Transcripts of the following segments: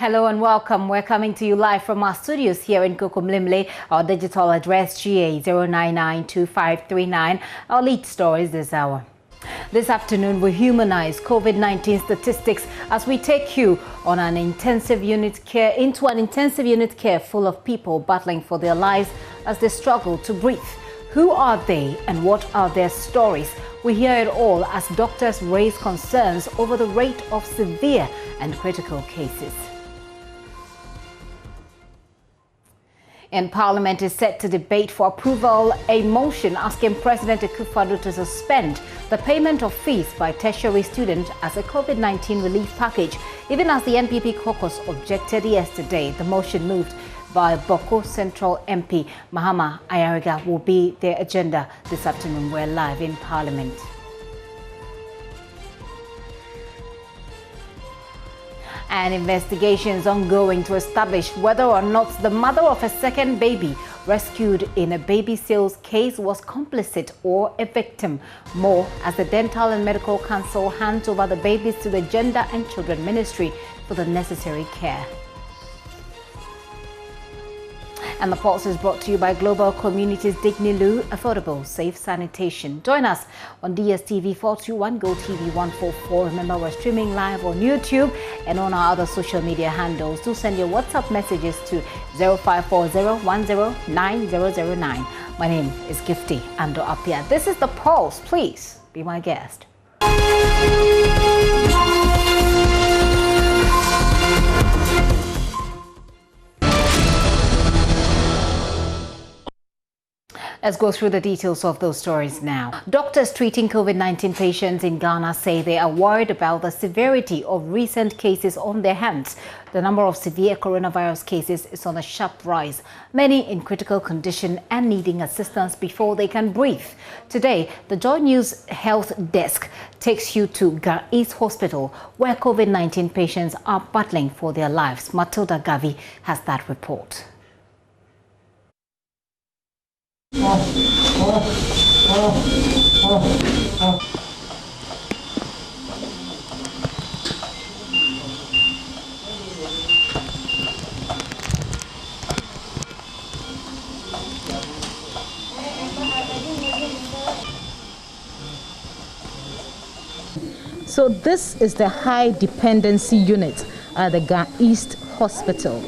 Hello and welcome. We're coming to you live from our studios here in Kokomlimle. Our digital address GA0992539. Our lead stories this hour. This afternoon, we humanize COVID-19 statistics as we take you on into an intensive unit care full of people battling for their lives as they struggle to breathe. Who are they and what are their stories? We hear it all as doctors raise concerns over the rate of severe and critical cases. And Parliament is set to debate for approval a motion asking President Akufo-Addo to suspend the payment of fees by tertiary students as a COVID-19 relief package. Even as the NPP caucus objected yesterday, the motion moved by Boko Central MP Mahama Ayariga will be their agenda this afternoon. We're live in Parliament. And investigations ongoing to establish whether or not the mother of a second baby rescued in a baby sales case was complicit or a victim. More as the Dental and Medical Council hands over the babies to the Gender and Children Ministry for the necessary care. And the pulse is brought to you by Global Communities Dignilu, affordable, safe sanitation. Join us on DSTV 421, GoTV 144. Remember, we're streaming live on YouTube and on our other social media handles. Do send your WhatsApp messages to 0540109009. My name is Gifty Ando Apia. This is the pulse. Please be my guest. Let's go through the details of those stories now. Doctors treating COVID-19 patients in Ghana say they are worried about the severity of recent cases on their hands. The number of severe coronavirus cases is on a sharp rise, many in critical condition and needing assistance before they can breathe. Today, the JoyNews Health Desk takes you to Ghana East Hospital, where COVID-19 patients are battling for their lives. Matilda Gavi has that report. So this is the high dependency unit at the Ghana East Hospital.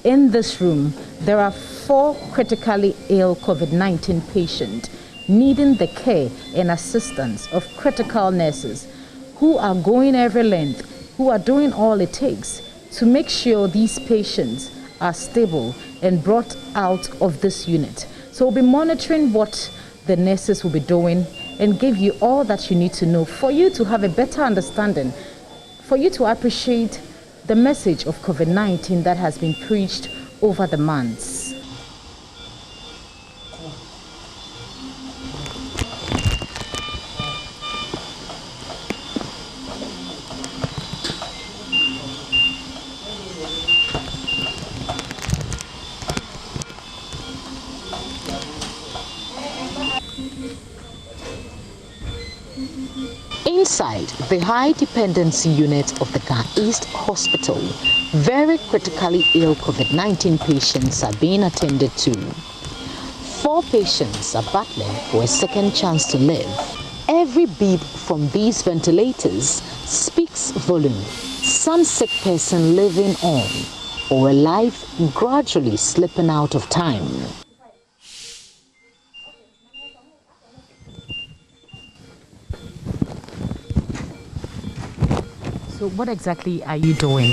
In this room, there are 4 critically ill COVID-19 patients needing the care and assistance of critical nurses who are going every length, who are doing all it takes to make sure these patients are stable and brought out of this unit. So we'll be monitoring what the nurses will be doing and give you all that you need to know for you to have a better understanding, for you to appreciate the message of COVID-19 that has been preached over the months. Inside the high dependency unit of the Ghana East Hospital, very critically ill COVID-19 patients are being attended to. 4 patients are battling for a second chance to live. Every beep from these ventilators speaks volume. Some sick person living on, or a life gradually slipping out of time. So what exactly are you doing?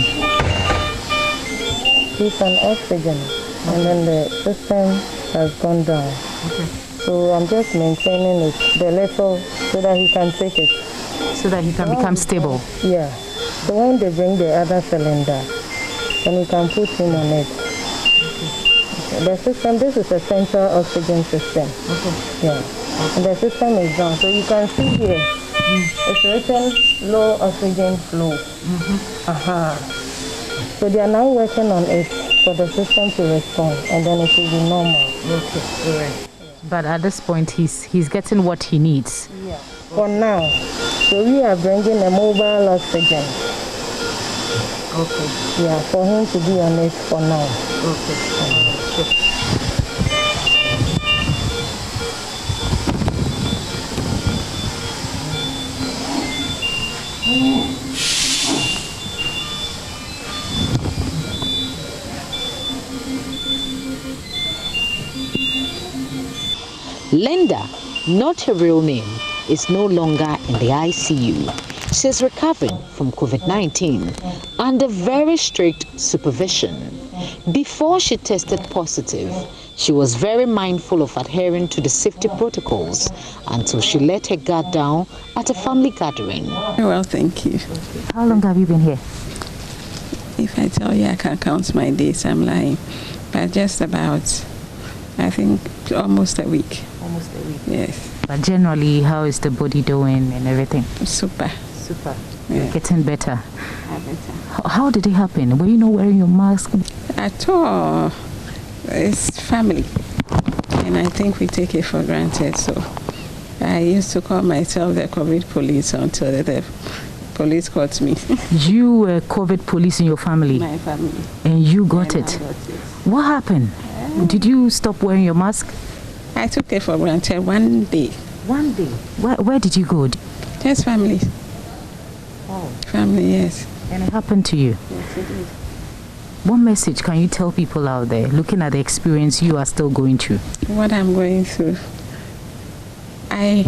He's on oxygen, and then the system has gone down. Okay. So I'm just maintaining it, the level, so that he can take it. So that he can become stable? Yeah. So when they bring the other cylinder, then we can put him on it. Okay. The system, this is a central oxygen system. Okay. Yeah. And the system is down. So you can see here, it's written low oxygen flow. So they are now working on it for the system to respond, and then it will be normal. Okay, all right. But at this point, he's getting what he needs. Yeah. For now, so we are bringing a mobile oxygen. Okay. Yeah, for him to be on it for now. Okay. Linda, not her real name, is no longer in the ICU. She's recovering from COVID-19 under very strict supervision. Before she tested positive, she was very mindful of adhering to the safety protocols until she let her guard down at a family gathering. Well, thank you. How long have you been here? If I tell you I can count my days, I'm lying. But just about, I think, almost a week. Almost a week. Yes. But generally, how is the body doing and everything? Super. Super. Yeah. Getting better. How did it happen? Were you not wearing your mask? At all. It's family. And I think we take it for granted. So I used to call myself the COVID police until the police caught me. You were COVID police in your family? My family. And you got it? What happened? Did you stop wearing your mask? I took it for granted one day. One day? Where did you go? Just family. Oh. Family, yes. And it happened to you? Yes, it did. What message can you tell people out there looking at the experience you are still going through? What I'm going through, I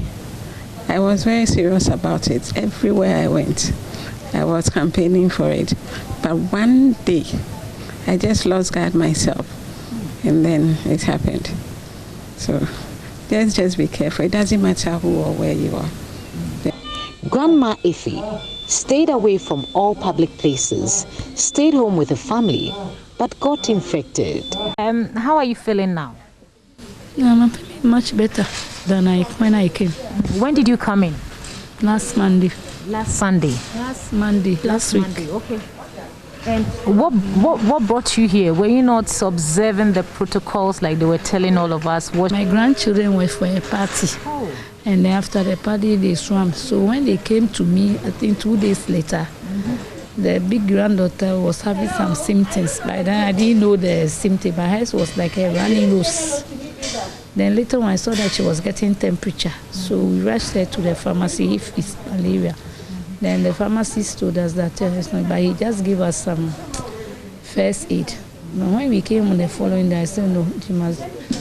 was very serious about it. Everywhere I went, I was campaigning for it. But one day, I just lost guard myself, and then it happened. So just be careful. It doesn't matter who or where you are. Grandma Ife stayed away from all public places, stayed home with the family, but got infected. How are you feeling now? I'm feeling much better than when I came. When did you come in? Last Monday. Last Sunday. Last Monday. Last week. Monday, okay. And what brought you here? Were you not observing the protocols like they were telling all of us? My grandchildren were for a party. Oh. And then after the party, they swam. So when they came to me, I think 2 days later, the big granddaughter was having some symptoms. By then, I didn't know the symptom. My eyes was like a running nose. Then later on, I saw that she was getting temperature. So we rushed her to the pharmacy if it's malaria. Then the pharmacist told us that it's not, but he just gave us some first aid. But when we came on the following day, I said, no,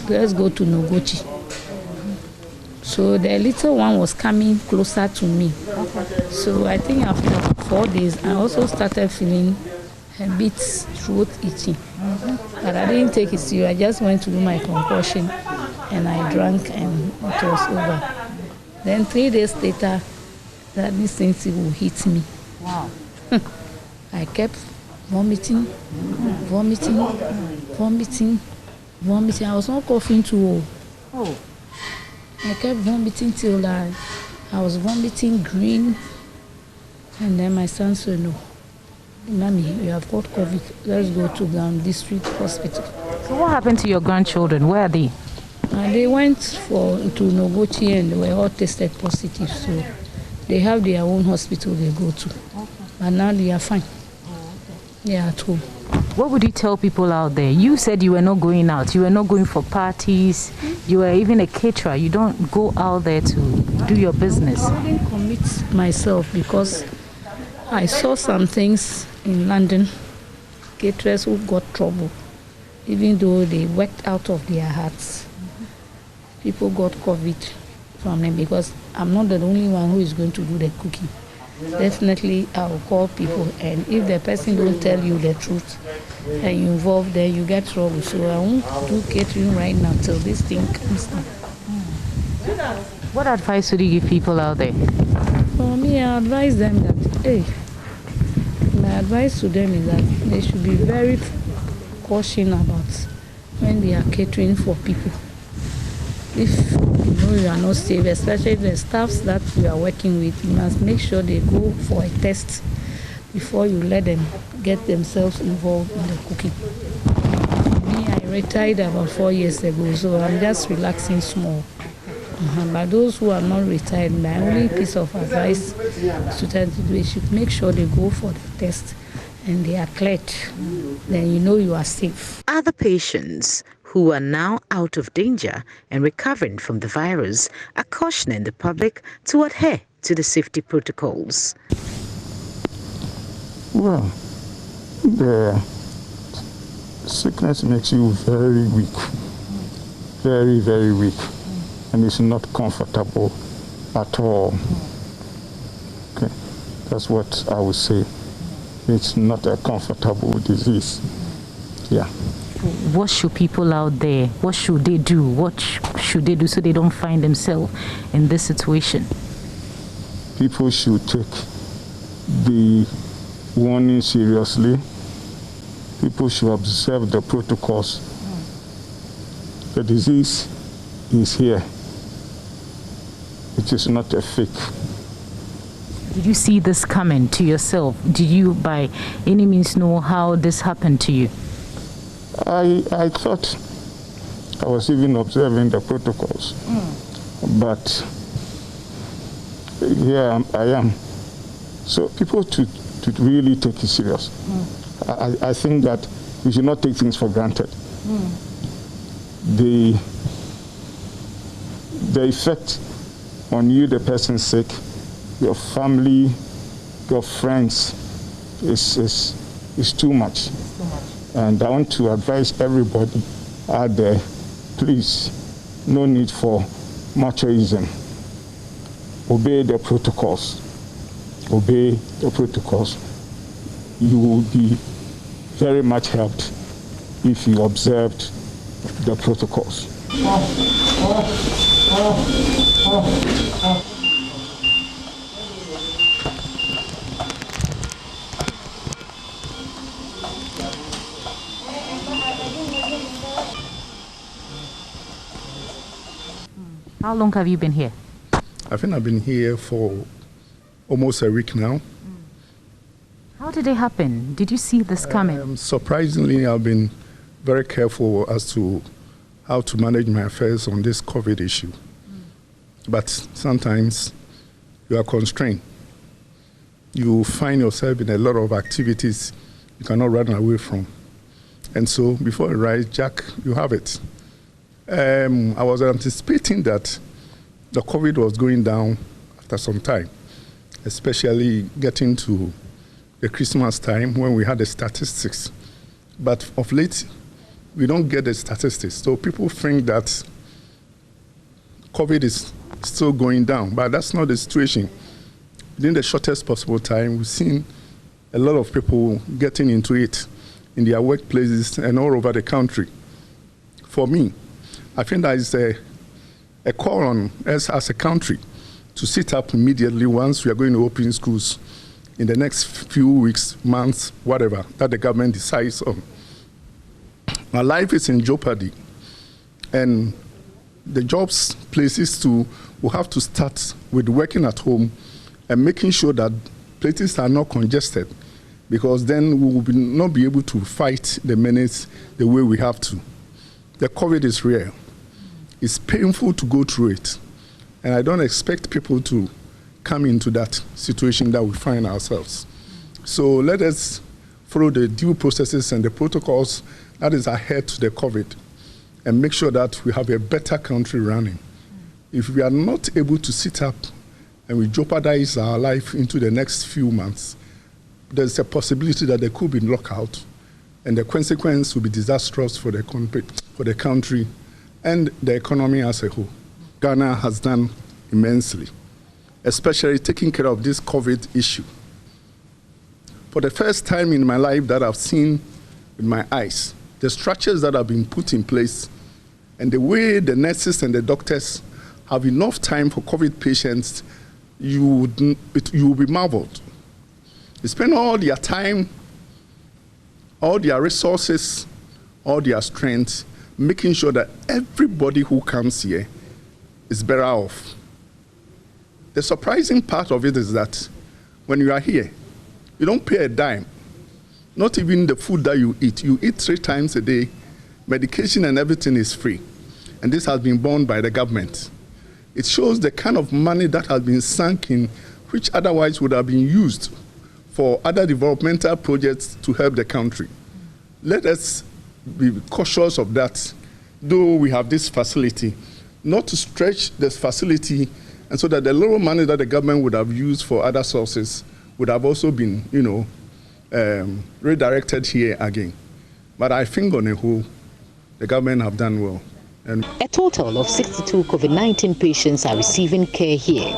let's go to Nogochi. So the little one was coming closer to me. So I think after 4 days, I also started feeling a bit throat itching. But I didn't take it serious. I just went to do my concoction and I drank and it was over. Then 3 days later, that this thing will hit me. Wow. I kept vomiting. I was not coughing too. Oh. I kept vomiting till I was vomiting green. And then my son said, no, Mommy, you have got COVID. Let's go to the district hospital. So what happened to your grandchildren? Where are they? They went to Nogochi and they were all tested positive. So they have their own hospital they go to. Okay. But now they are fine. Oh, okay. They are at home. What would you tell people out there? You said you were not going out. You were not going for parties. You were even a caterer. You don't go out there to do your business. I didn't commit myself because I saw some things in London. Caterers who got trouble, even though they worked out of their hearts. People got COVID from them because I'm not the only one who is going to do the cooking. Definitely I will call people, and if the person don't tell you the truth and you involve, then you get trouble. So I won't do catering right now till this thing comes down. What advice would you give people out there? For me, I advise them that, my advice to them is that they should be very cautious about when they are catering for people. If you know you are not safe, especially the staffs that you are working with, you must make sure they go for a test before you let them get themselves involved in the cooking. Me, I retired about 4 years ago, so I'm just relaxing small. But those who are not retired, my only piece of advice to them is they should make sure they go for the test and they are cleared, then you know you are safe. Other patients who are now out of danger and recovering from the virus are cautioning the public to adhere to the safety protocols. Well, the sickness makes you very weak, very, very weak, and it's not comfortable at all. Okay, that's what I would say. It's not a comfortable disease. Yeah. What should people out there, what should they do? What should they do so they don't find themselves in this situation? People should take the warning seriously. People should observe the protocols. The disease is here. It is not a fake. Did you see this coming to yourself? Did you by any means know how this happened to you? I thought I was even observing the protocols, but here I am. So people to really take it serious. I think that we should not take things for granted. The effect on you, the person sick, your family, your friends, is too much. And I want to advise everybody out there, please, no need for machoism. Obey the protocols. Obey the protocols. You will be very much helped if you observed the protocols. How long have you been here? I think I've been here for almost a week now. How did it happen? Did you see this coming? Surprisingly, I've been very careful as to how to manage my affairs on this COVID issue. But sometimes you are constrained. You find yourself in a lot of activities you cannot run away from. And so before you rise, Jack, you have it. I was anticipating that the COVID was going down after some time, especially getting to the Christmas time when we had the statistics. But of late, we don't get the statistics. So people think that COVID is still going down, but that's not the situation. Within the shortest possible time, we've seen a lot of people getting into it in their workplaces and all over the country. For me, I think that is a call on us as a country to sit up immediately once we are going to open schools in the next few weeks, months, whatever, that the government decides on. My life is in jeopardy, and the jobs places will have to start with working at home and making sure that places are not congested, because then we will not be able to fight the menace the way we have to. The COVID is real. It's painful to go through it, and I don't expect people to come into that situation that we find ourselves. So let us follow the due processes and the protocols that is ahead to the COVID and make sure that we have a better country running. If we are not able to sit up and we jeopardize our life into the next few months, there's a possibility that there could be lockout, and the consequence will be disastrous for the country and the economy as a whole. Ghana has done immensely, especially taking care of this COVID issue. For the first time in my life that I've seen with my eyes, the structures that have been put in place and the way the nurses and the doctors have enough time for COVID patients, you will be marveled. They spend all their time, all their resources, all their strength, making sure that everybody who comes here is better off. The surprising part of it is that when you are here, you don't pay a dime. Not even the food that you eat. You eat 3 times a day. Medication and everything is free. And this has been borne by the government. It shows the kind of money that has been sunk in, which otherwise would have been used for other developmental projects to help the country. Let us be cautious of that, though we have this facility, not to stretch this facility, and so that the little money that the government would have used for other sources would have also been, redirected here again. But I think on a whole, the government have done well. A total of 62 COVID-19 patients are receiving care here,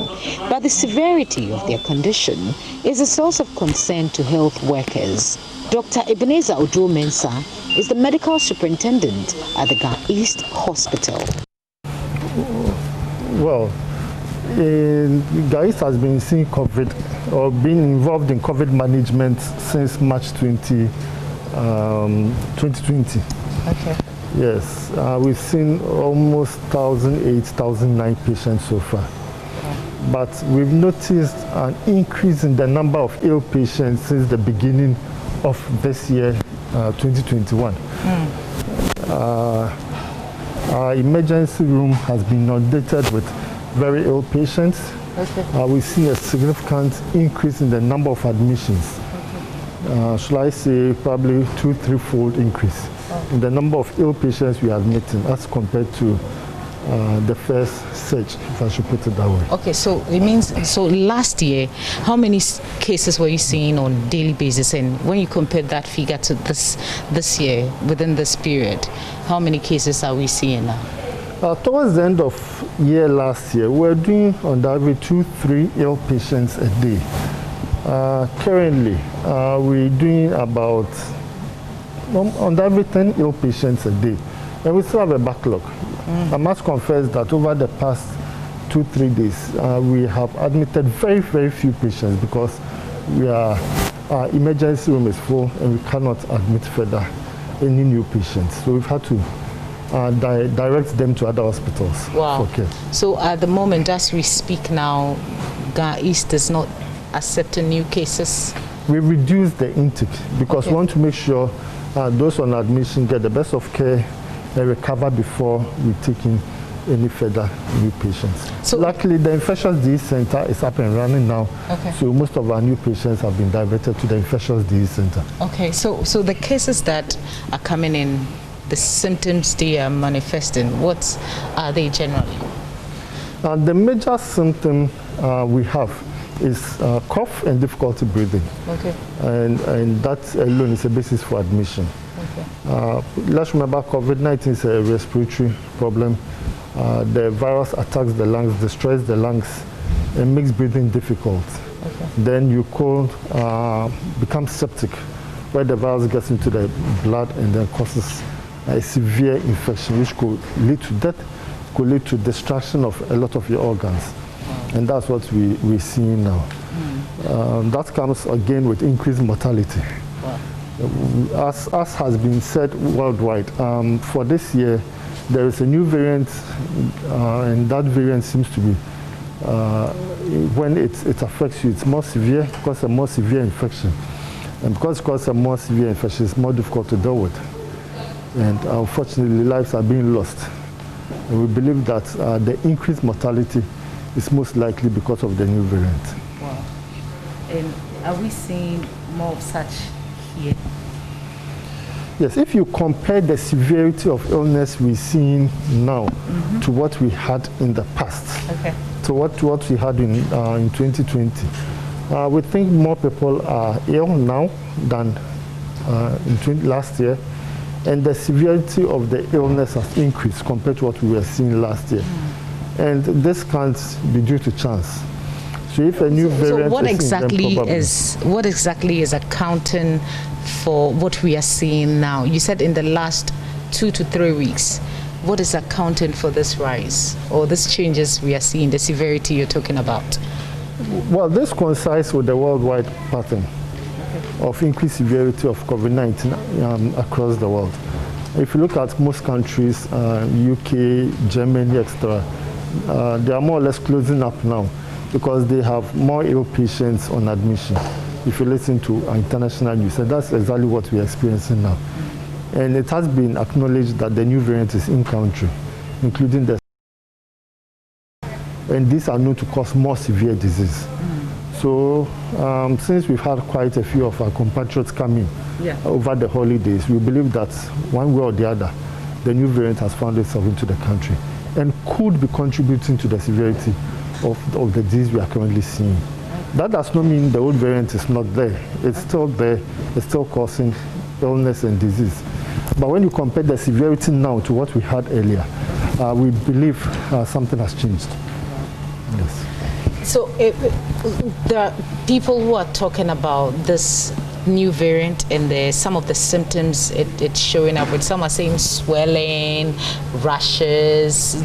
but the severity of their condition is a source of concern to health workers. Dr. Ebenezer Ojo-Mensah is the medical superintendent at the Ga East Hospital. Well, Ga East has been seeing COVID or been involved in COVID management since March 2020. Okay. Yes, we've seen almost 1,008, 1,009 patients so far. But we've noticed an increase in the number of ill patients since the beginning of this year, 2021. Our emergency room has been inundated with very ill patients. Okay. We see a significant increase in the number of admissions. Shall I say probably 2-3-fold increase in the number of ill patients we are admitting as compared to the first surge, if I should put it that way. Okay, so it means, so last year, how many cases were you seeing on a daily basis? And when you compare that figure to this year, within this period, how many cases are we seeing now? Towards the end of year last year, we were doing on average 2-3 ill patients a day. Currently, we're doing about on average 10 ill patients a day, and we still have a backlog. I must confess that over the past 2-3 days, we have admitted very, very few patients because our emergency room is full and we cannot admit further any new patients. So we've had to direct them to other hospitals for care. So at the moment, as we speak now, Ga East does not accept new cases? We reduce the intake because we want to make sure those on admission get the best of care and recover before we take in any further new patients. So luckily, the infectious disease center is up and running now. Okay. So most of our new patients have been diverted to the infectious disease center. Okay, so the cases that are coming in, the symptoms they are manifesting, what are they generally? The major symptom we have is cough and difficulty breathing. Okay. And that alone is a basis for admission. Okay. Let's remember COVID-19 is a respiratory problem. The virus attacks the lungs, destroys the lungs, and makes breathing difficult. Okay. Then you could become septic, where the virus gets into the blood and then causes a severe infection, which could lead to death, could lead to destruction of a lot of your organs. And that's what we're seeing now. That comes again with increased mortality. As has been said worldwide, for this year, there is a new variant, and that variant seems to be, when it affects you, it's more severe because a more severe infection. And because a more severe infection, it's more difficult to deal with. And unfortunately, lives are being lost. And we believe that the increased mortality is most likely because of the new variant. Wow. And are we seeing more of such here? Yes, if you compare the severity of illness we're seeing now to what we had in the past, to what we had in 2020, we think more people are ill now than last year, and the severity of the illness has increased compared to what we were seeing last year. And this can't be due to chance. So if a new variant what exactly is accounting for what we are seeing now? You said in the last 2 to 3 weeks. What is accounting for this rise or these changes we are seeing, the severity you're talking about? Well, this coincides with the worldwide pattern of increased severity of COVID-19 across the world. If you look at most countries, UK, Germany, etc., they are more or less closing up now because they have more ill patients on admission. If you listen to international news, and that's exactly what we're experiencing now. And it has been acknowledged that the new variant is in country, including and these are known to cause more severe disease. So since we've had quite a few of our compatriots coming over the holidays, we believe that one way or the other, the new variant has found itself into the country and could be contributing to the severity of the disease we are currently seeing. That does not mean the old variant is not there. It's still there. It's still causing illness and disease. But when you compare the severity now to what we had earlier, we believe something has changed. Yes. So there are people who are talking about this new variant and some of the symptoms it's showing up with. Some are saying swelling, rashes.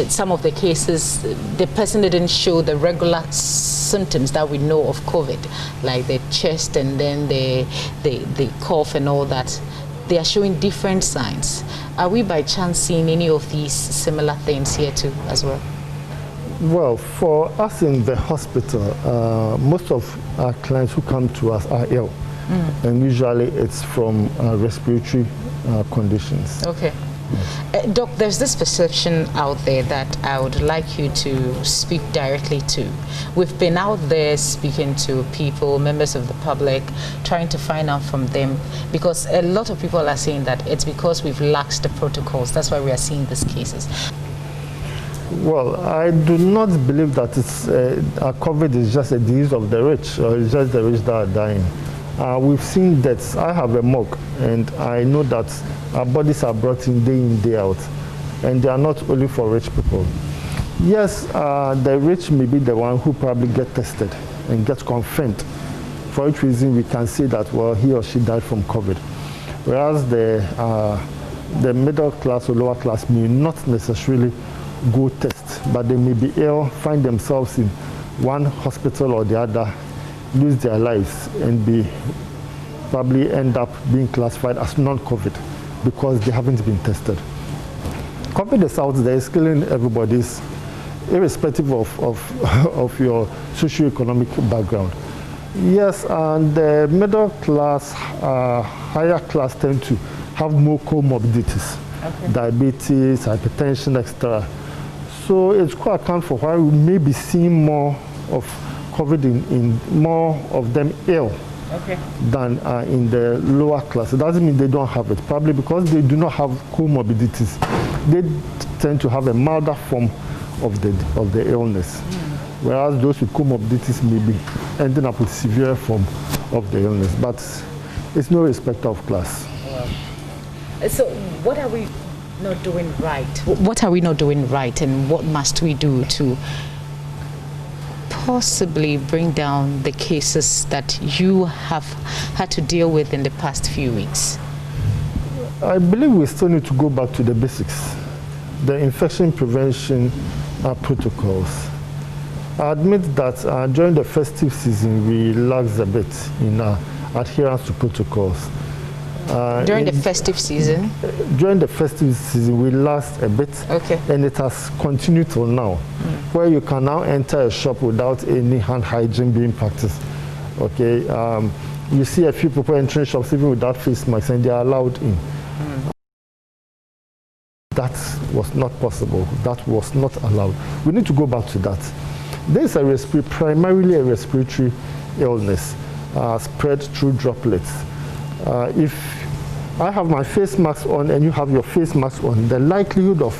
Some of the cases, the person didn't show the regular symptoms that we know of COVID, like the chest and then the cough and all that. They are showing different signs. Are we by chance seeing any of these similar things here too as well? Well, for us in the hospital, most of our clients who come to us are ill. And usually it's from respiratory conditions. Okay. Doc, there's this perception out there that I would like you to speak directly to. We've been out there speaking to people, members of the public, trying to find out from them, because a lot of people are saying that it's because we've laxed the protocols. That's why we are seeing these cases. Well, I do not believe that COVID is just a disease of the rich, or it's just the rich that are dying. We've seen deaths. I have a morgue, and I know that our bodies are brought in, day out, and they are not only for rich people. Yes, the rich may be the one who probably get tested and get confirmed, for which reason we can say that, well, he or she died from COVID. Whereas the middle class or lower class may not necessarily go test, but they may be ill, find themselves in one hospital or the other, lose their lives, and probably end up being classified as non-COVID because they haven't been tested. COVID is out there, it's killing everybody, irrespective of your socioeconomic background. Yes, and the middle class, higher class tend to have more comorbidities, diabetes, hypertension, etc. So it's quite account for why we may be seeing more of COVID in more of them ill than in the lower class. It doesn't mean they don't have it, probably because they do not have comorbidities. They tend to have a milder form of the illness, whereas those with comorbidities may be ending up with severe form of the illness. But it's no respect of class. So what are we not doing right? What are we not doing right, and what must we do to possibly bring down the cases that you have had to deal with in the past few weeks? I believe we still need to go back to the basics, the infection prevention protocols. I admit that during the festive season we lacked a bit in adherence to protocols. During the festive season? During the festive season, we lost a bit, and it has continued till now, where you can now enter a shop without any hand hygiene being practiced. You see a few people entering shops even without face masks, and they are allowed in. That was not possible. That was not allowed. We need to go back to that. This is primarily a respiratory illness spread through droplets. If I have my face mask on and you have your face mask on, the likelihood of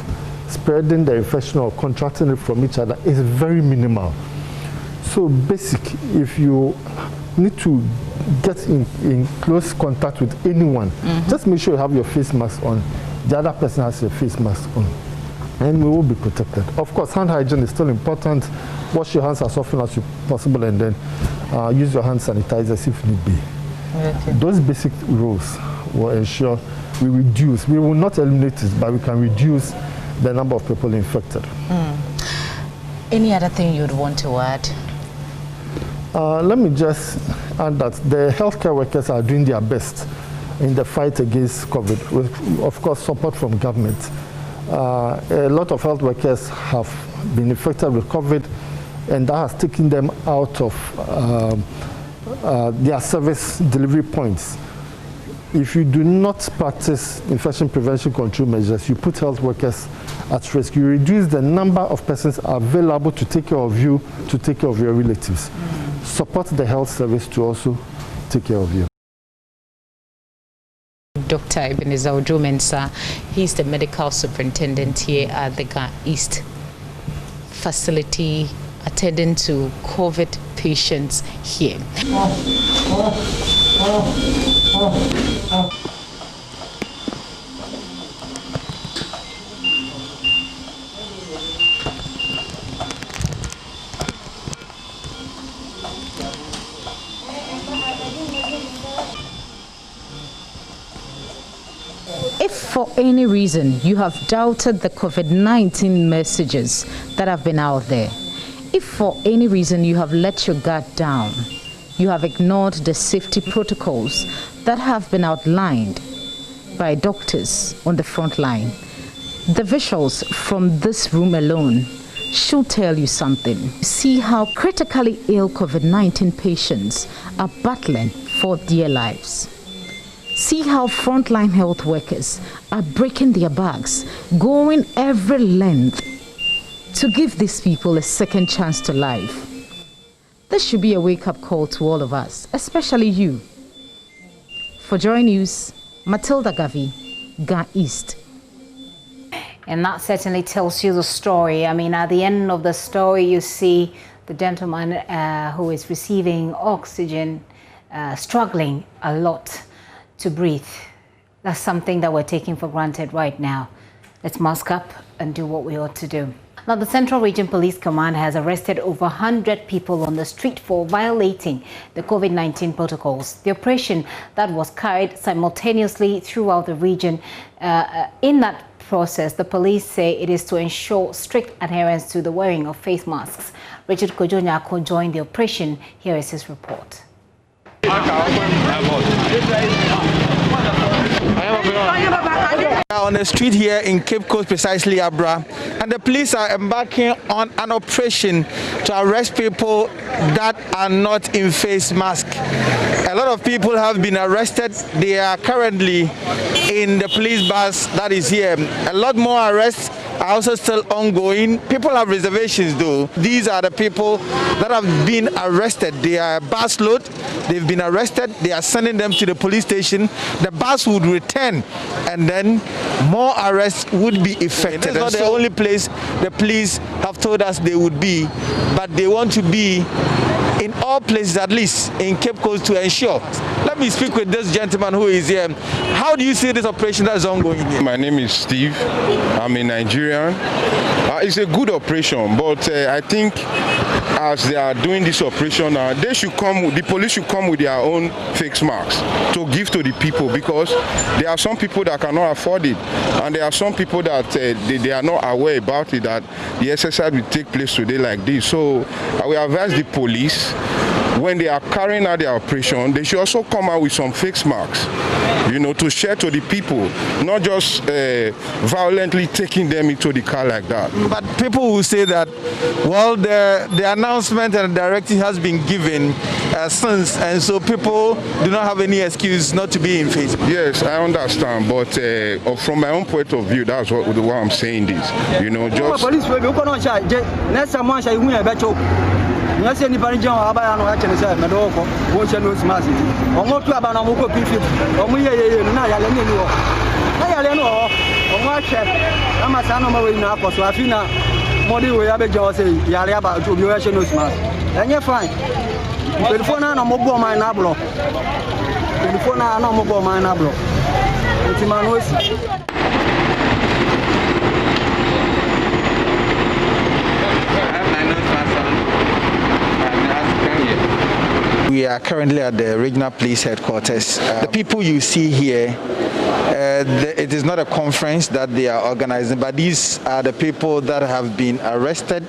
spreading the infection or contracting it from each other is very minimal. So basic, if you need to get in close contact with anyone, just make sure you have your face mask on. The other person has your face mask on, and we will be protected. Of course, hand hygiene is still important. Wash your hands as often as possible, and then use your hand sanitizers if need be. Those basic rules will ensure we reduce. We will not eliminate it, but we can reduce the number of people infected. Any other thing you'd want to add? Let me just add that the healthcare workers are doing their best in the fight against COVID, with, of course, support from government. A lot of health workers have been infected with COVID, and that has taken them out of their service delivery points. If you do not practice infection prevention control measures, you put health workers at risk. You reduce the number of persons available to take care of you, to take care of your relatives. Support the health service to also take care of you. Dr. Ebenezer Ojo-Mensah, he's the medical superintendent here at the Ga East facility, attending to COVID patients here. If for any reason you have doubted the COVID-19 messages that have been out there, if for any reason you have let your guard down, you have ignored the safety protocols that have been outlined by doctors on the front line, the visuals from this room alone should tell you something. See how critically ill COVID-19 patients are battling for their lives. See how frontline health workers are breaking their backs, going every length to give these people a second chance to life. This should be a wake-up call to all of us, especially you. For JoyNews, Matilda Gavi, Ga East. And that certainly tells you the story. I mean, at the end of the story, you see the gentleman who is receiving oxygen, struggling a lot to breathe. That's something that we're taking for granted right now. Let's mask up and do what we ought to do. Now, the Central Region Police Command has arrested over 100 people on the street for violating the COVID-19 protocols. The operation that was carried simultaneously throughout the region. In that process, the police say it is to ensure strict adherence to the wearing of face masks. Richard Kojonyako joined the operation. Here is his report. On the street here in Cape Coast, precisely Abra, and the police are embarking on an operation to arrest people that are not in face mask. A lot of people have been arrested. They are currently in the police bus that is here. A lot more arrests are also still ongoing. People have reservations though. These are the people that have been arrested. They are a bus load. They've been arrested. They are sending them to the police station. The bus would return and then more arrests would be effected. It's not the only place the police have told us they would be, but they want to be in all places, at least in Cape Coast, to ensure. Let me speak with this gentleman who is here. How do you see this operation that is ongoing here? My name is Steve. I'm a Nigerian. It's a good operation, but I think as they are doing this operation, the police should come with their own face masks to give to the people, because there are some people that cannot afford it, and there are some people that they are not aware about it, that the exercise will take place today like this. So I will advise the police, when they are carrying out their operation, they should also come out with some face masks, to share to the people, not just violently taking them into the car like that. But people will say that, well, the announcement and the directive has been given since, and so people do not have any excuse not to be in face. Yes, I understand, but from my own point of view, that's what I'm saying this. Yes, anybody John Abano actually said, Medoko, won't you lose mass? Or more to Abanoko Pifi, or Muya, Nayaleno, or what chef, Amasano Marina, so I feel Modi will have a jaw say, Yaliaba to be Russian mass. And you're fine. Telephone on mobile mine ablo. Telephone on mobile mine ablo. It's Manusi. We are currently at the regional police headquarters. The people you see here, it is not a conference that they are organizing, but these are the people that have been arrested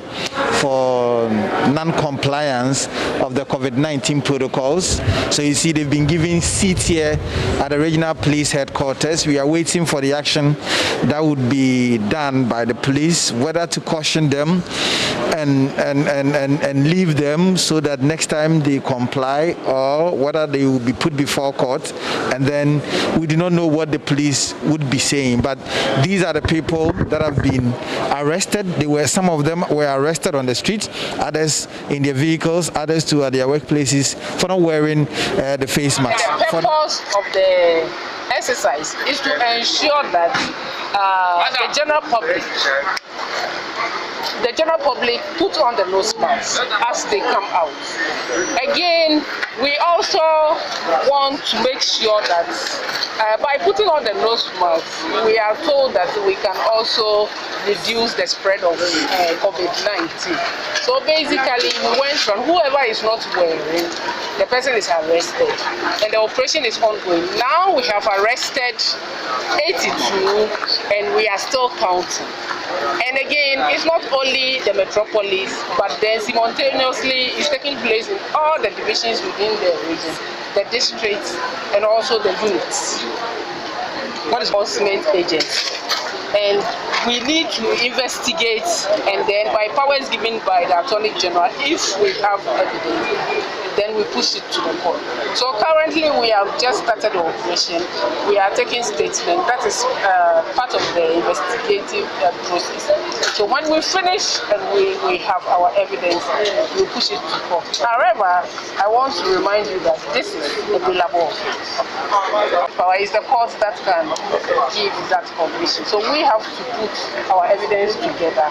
for non-compliance of the COVID-19 protocols. So you see they've been given seats here at the regional police headquarters. We are waiting for the action that would be done by the police, whether to caution them and leave them so that next time they comply, comply or whether they will be put before court. And then we do not know what the police would be saying. But these are the people that have been arrested. Some of them were arrested on the street, others in their vehicles, others too at their workplaces for not wearing the face mask. The purpose of the exercise is to ensure that the general public put on the nose mask as they come out. Again, we also want to make sure that by putting on the nose mask, we are told that we can also reduce the spread of COVID-19. So basically, we went from whoever is not wearing, the person is arrested, and the operation is ongoing. Now we have arrested 82, and we are still counting. And again, it's not only the metropolis, but then simultaneously it's taking place in all the divisions within the region, the districts, and also the units. What is enforcement agents? And we need to investigate, and then by powers given by the Attorney General, if we have evidence, then we push it to the court. So currently we have just started the operation. We are taking statements. That is part of the investigative process. So when we finish and we have our evidence, we push it to court. However, I want to remind you that this is a billable offense. Power is the court that can give that permission. So we have to put our evidence together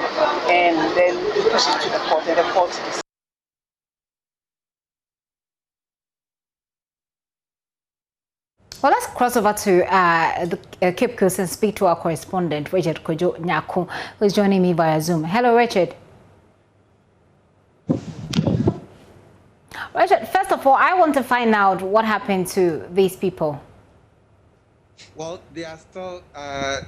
and then push it to the court, and the court decides. Well, let's cross over to the Cape Coast and speak to our correspondent, Richard Kojo Nyako, who is joining me via Zoom. Hello, Richard. Richard, first of all, I want to find out what happened to these people. Well, they are still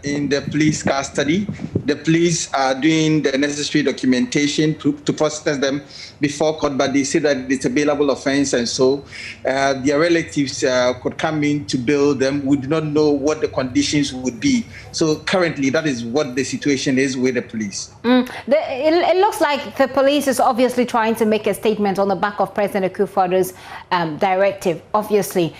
in the police custody. The police are doing the necessary documentation to process them before court, but they say that it's a bailable offense, and so their relatives could come in to bail them. We do not know what the conditions would be. So currently, that is what the situation is with the police. It looks like the police is obviously trying to make a statement on the back of President Akufo-Addo's directive, obviously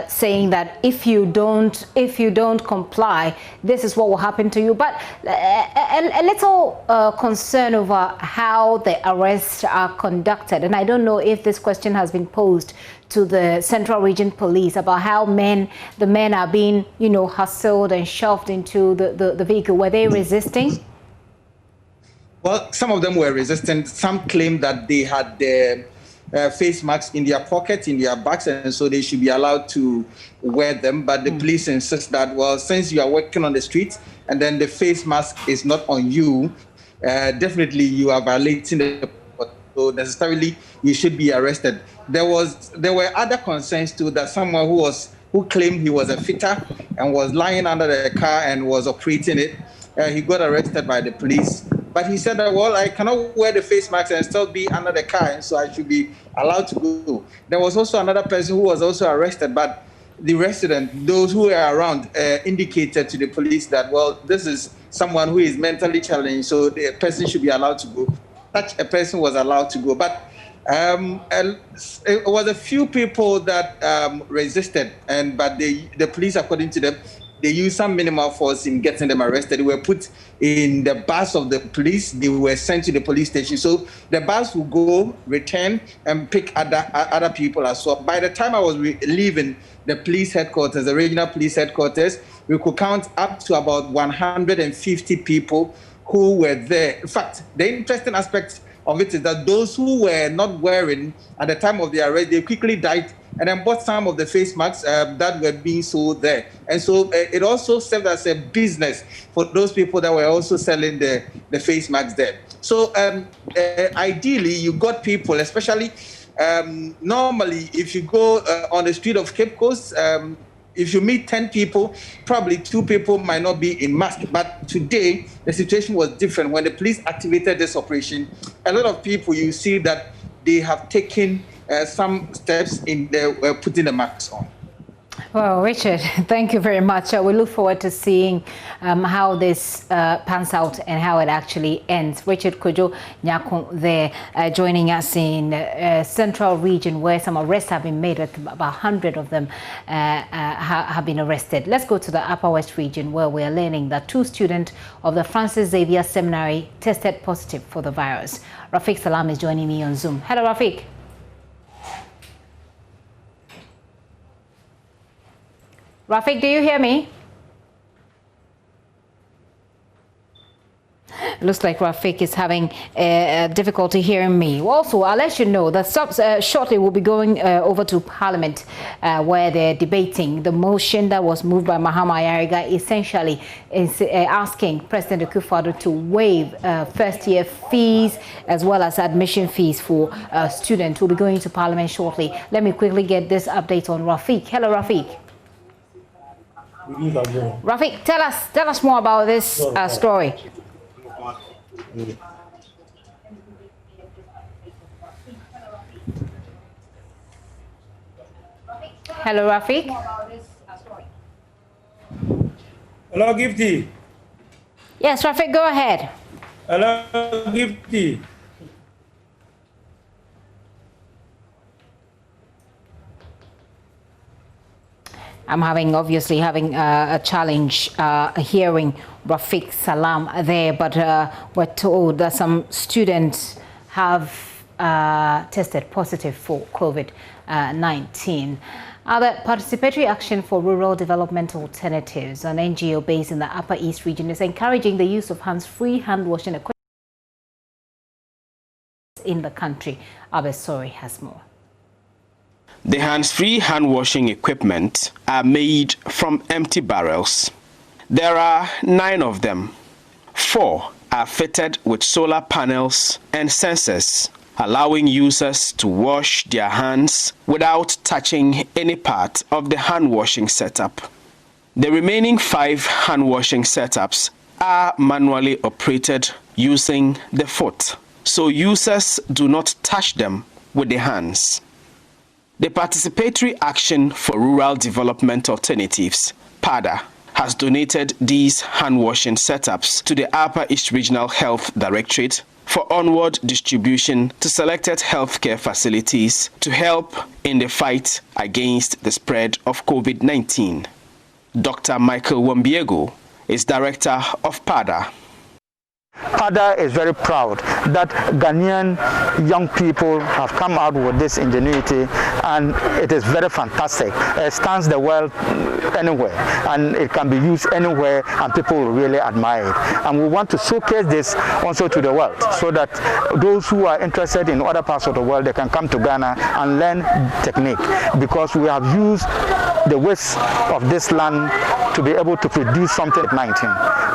saying that if you don't comply, this is what will happen to you. But a little concern over how the arrests are conducted, and I don't know if this question has been posed to the Central Region Police about how the men are being, hustled and shoved into the vehicle. Were they resisting? Well, some of them were resistant. Some claimed that they had their face masks in their pockets, in their bags, and so they should be allowed to wear them. But the police insist that, well, since you are working on the streets and then the face mask is not on you, definitely you are violating the protocol. So necessarily you should be arrested. There were other concerns too, that someone who claimed he was a fitter and was lying under the car and was operating it, he got arrested by the police. But he said that, well, I cannot wear the face mask and still be under the car, and so I should be allowed to go. There was also another person who was also arrested, but the resident, those who were around, indicated to the police that, well, this is someone who is mentally challenged, so the person should be allowed to go. Such a person was allowed to go. But it was a few people that resisted, but the police, according to them, they used some minimal force in getting them arrested. They were put in the bus of the police. They were sent to the police station. So the bus will go, return, and pick other people as well. By the time I was leaving the police headquarters, the regional police headquarters, we could count up to about 150 people who were there. In fact, the interesting aspect of it is that those who were not wearing at the time of the arrest, they quickly died and then bought some of the face masks that were being sold there. And so it also served as a business for those people that were also selling the face masks there. So ideally, you got people, especially normally, if you go on the street of Cape Coast, if you meet 10 people, probably 2 people might not be in mask. But today, the situation was different. When the police activated this operation, a lot of people, you see that they have taken some steps in putting the masks on. Well, Richard, thank you very much. We look forward to seeing how this pans out and how it actually ends. Richard Kojo Nyakon there joining us in Central Region, where some arrests have been made. About 100 of them have been arrested. Let's go to the Upper West Region, where we are learning that 2 students of the Francis Xavier Seminary tested positive for the virus. Rafiq Salam is joining me on Zoom. Hello, Rafiq. Rafiq, do you hear me? Looks like Rafiq is having difficulty hearing me. Also, I'll let you know that shortly we'll be going over to Parliament, where they're debating the motion that was moved by Mahama Ayariga, essentially is asking President Akufo-Addo to waive first-year fees as well as admission fees for students. We'll be going to Parliament shortly. Let me quickly get this update on Rafiq. Hello, Rafiq. Rafiq, tell us more about this story. Hello, Rafiq. Hello, Gifty. Yes, Rafiq, go ahead. Hello, Gifty. I'm obviously having a challenge hearing Rafiq Salam there, but we're told that some students have tested positive for COVID-19. The Participatory Action for Rural Development Alternatives, an NGO based in the Upper East Region, is encouraging the use of hands-free hand-washing equipment in the country. Abesori has more. The hands-free hand-washing equipment are made from empty barrels. There are 9 of them. 4 are fitted with solar panels and sensors, allowing users to wash their hands without touching any part of the hand-washing setup. The remaining 5 hand-washing setups are manually operated using the foot, so users do not touch them with the hands. The Participatory Action for Rural Development Alternatives, PADA, has donated these hand-washing setups to the Upper East Regional Health Directorate for onward distribution to selected healthcare facilities to help in the fight against the spread of COVID-19. Dr. Michael Wambiego is director of PADA. PADA is very proud that Ghanaian young people have come out with this ingenuity, and it is very fantastic. It stands the world anywhere, and it can be used anywhere, and people really admire it. And we want to showcase this also to the world, so that those who are interested in other parts of the world, they can come to Ghana and learn technique, because we have used the waste of this land to be able to produce something like 19.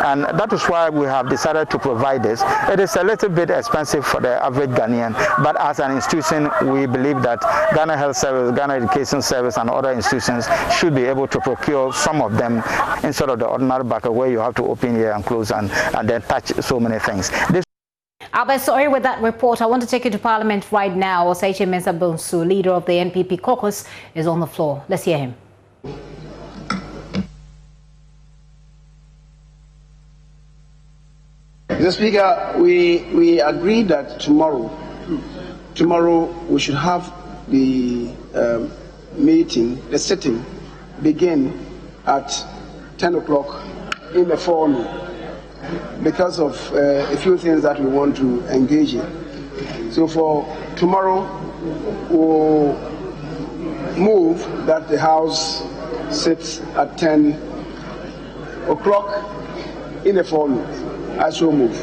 And that is why we have decided to provide this. It is a little bit expensive for the average Ghanaian, but as an institution, we believe that Ghana Health Service, Ghana Education Service, and other institutions should be able to procure some of them instead of the ordinary bucket where you have to open here and close and then touch so many things. Sorry with that report. I want to take you to Parliament right now. Oseiche Mensah Bonsu, leader of the NPP caucus, is on the floor. Let's hear him. Mr. Speaker, we agreed that tomorrow we should have the meeting, the sitting, begin at 10 o'clock in the forenoon because of a few things that we want to engage in. So for tomorrow, we'll move that the House sits at 10 o'clock in the forenoon. I so move.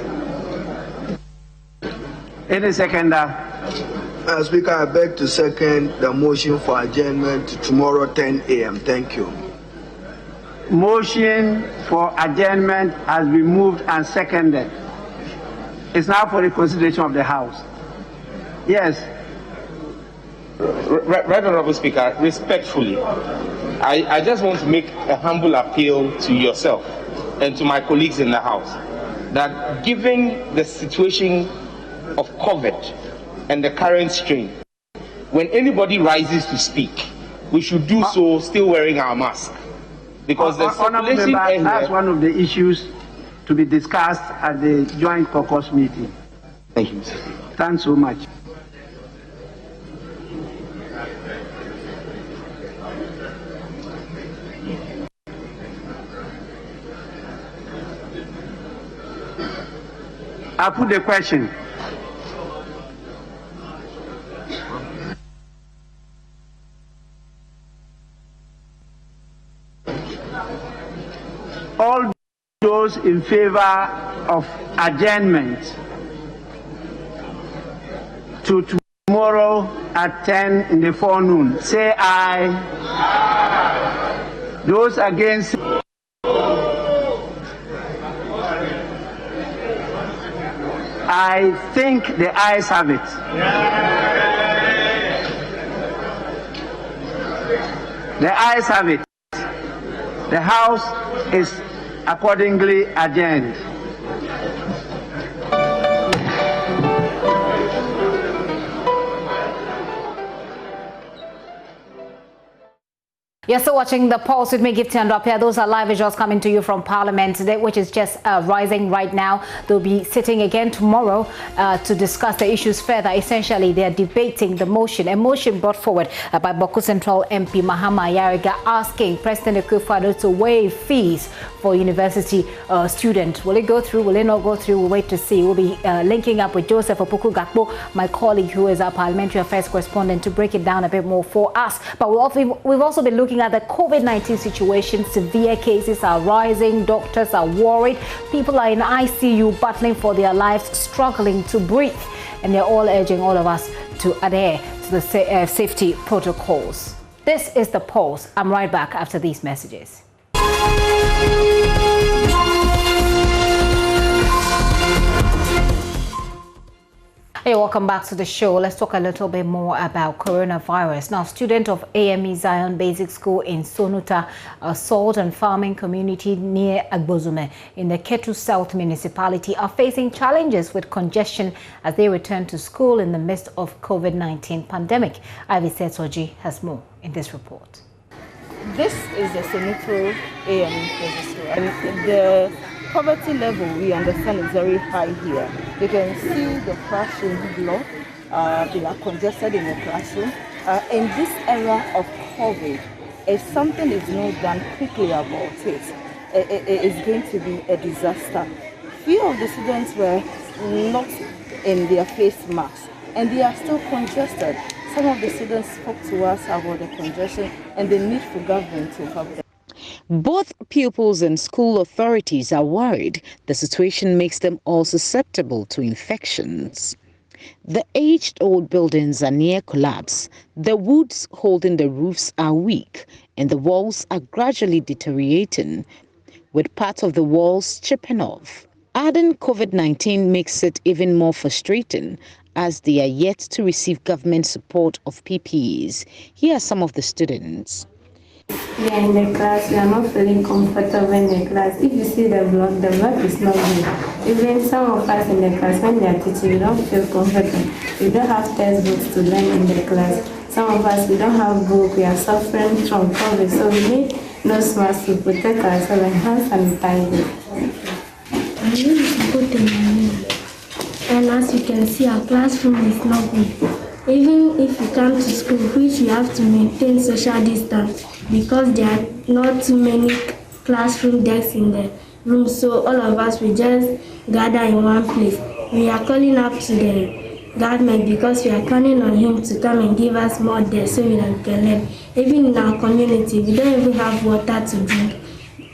Any seconder? Speaker, I beg to second the motion for adjournment to tomorrow 10 a.m. Thank you. Motion for adjournment has been moved and seconded. It's now for the consideration of the House. Yes. Right Honorable Speaker, respectfully, I just want to make a humble appeal to yourself and to my colleagues in the House that given the situation of COVID and the current strain, when anybody rises to speak, we should do so still wearing our mask. Because the circulation area... That's one of the issues to be discussed at the joint caucus meeting. Thank you, Mr. Speaker. Thanks so much. I put the question. All those in favor of adjournment to tomorrow at 10 in the forenoon, say aye. Aye. Those against, I think the ayes have it. The ayes have it. The House is accordingly adjourned. You're still watching The Pulse with me, Gifty and Rapia. Those are live visuals coming to you from Parliament today, which is just rising right now. They'll be sitting again tomorrow to discuss the issues further. Essentially, they're debating the motion, a motion brought forward by Boko Central MP Mahama Ayariga, asking President Akufo-Addo to waive fees for university students. Will it go through? Will it not go through? We'll wait to see. We'll be linking up with Joseph Opoku Gakpo, my colleague who is our Parliamentary Affairs correspondent, to break it down a bit more for us. But we've also been looking at the COVID-19 situation. Severe cases are rising. Doctors are worried. People are in ICU battling for their lives, struggling to breathe. And they're all urging all of us to adhere to the safety protocols. This is The Pulse. I'm right back after these messages. Hey, welcome back to the show. Let's talk a little bit more about coronavirus. Now, students of AME Zion Basic School in Sonuta, a salt and farming community near Agbozume in the Ketu South municipality, are facing challenges with congestion as they return to school in the midst of COVID-19 pandemic. Ivy Setoji has more in this report. This is the Sonuta AME Basic School, and the poverty level, we understand, is very high here. You can see the classroom block. They are congested in the classroom. In this era of COVID, if something is not done quickly about it, it is going to be a disaster. Few of the students were not in their face masks, and they are still congested. Some of the students spoke to us about the congestion and the need for government to help them. Both pupils and school authorities are worried the situation makes them all susceptible to infections. The aged-old buildings are near collapse, the woods holding the roofs are weak, and the walls are gradually deteriorating, with part of the walls chipping off. Adding COVID-19 makes it even more frustrating, as they are yet to receive government support of PPEs. Here are some of the students. We are in the class, we are not feeling comfortable in the class. If you see the block is not good. Even some of us in the class, when we are teaching, we don't feel comfortable. We don't have textbooks to learn in the class. Some of us, we don't have books, we are suffering from COVID, so we need nose masks to protect ourselves and hand sanitizer. I need to put in my name. And as you can see, our classroom is not good. Even if you come to school, which you have to maintain social distance because there are not too many classroom desks in the room, so all of us will just gather in one place. We are calling up to the government because we are counting on him to come and give us more desks so we can learn. Even in our community, we don't even have water to drink.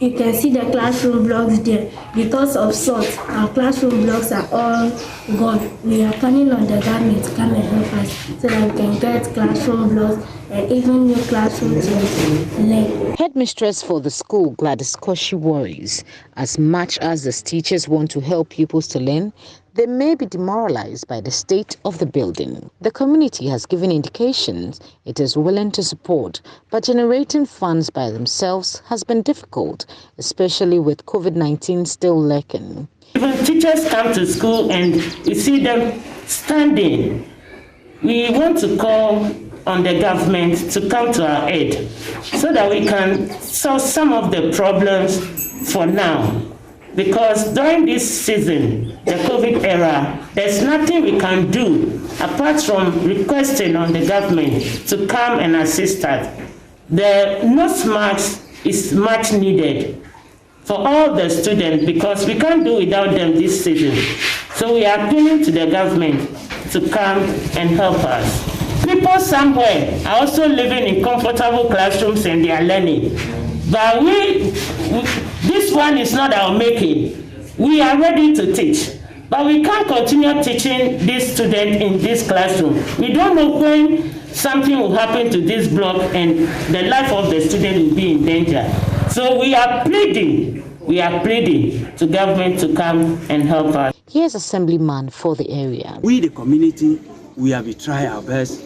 You can see the classroom blocks there. Because of salt, our classroom blocks are all gone. We are counting on the government to come and help us so that we can get classroom blocks and even new classrooms to learn. Headmistress for the school, Gladys Koshi, worries as much as the teachers want to help pupils to learn, they may be demoralized by the state of the building. The community has given indications it is willing to support, but generating funds by themselves has been difficult, especially with COVID-19 still lurking. Even teachers come to school and you see them standing. We want to call on the government to come to our aid so that we can solve some of the problems for now. Because during this season, the COVID era, there's nothing we can do apart from requesting on the government to come and assist us. The nose mask is much needed for all the students because we can't do without them this season. So we are appealing to the government to come and help us. People somewhere are also living in comfortable classrooms and they are learning. But this one is not our making. We are ready to teach. But we can't continue teaching this student in this classroom. We don't know when something will happen to this block and the life of the student will be in danger. So we are pleading to government to come and help us. Here's Assemblyman for the area. We, the community, we have tried our best.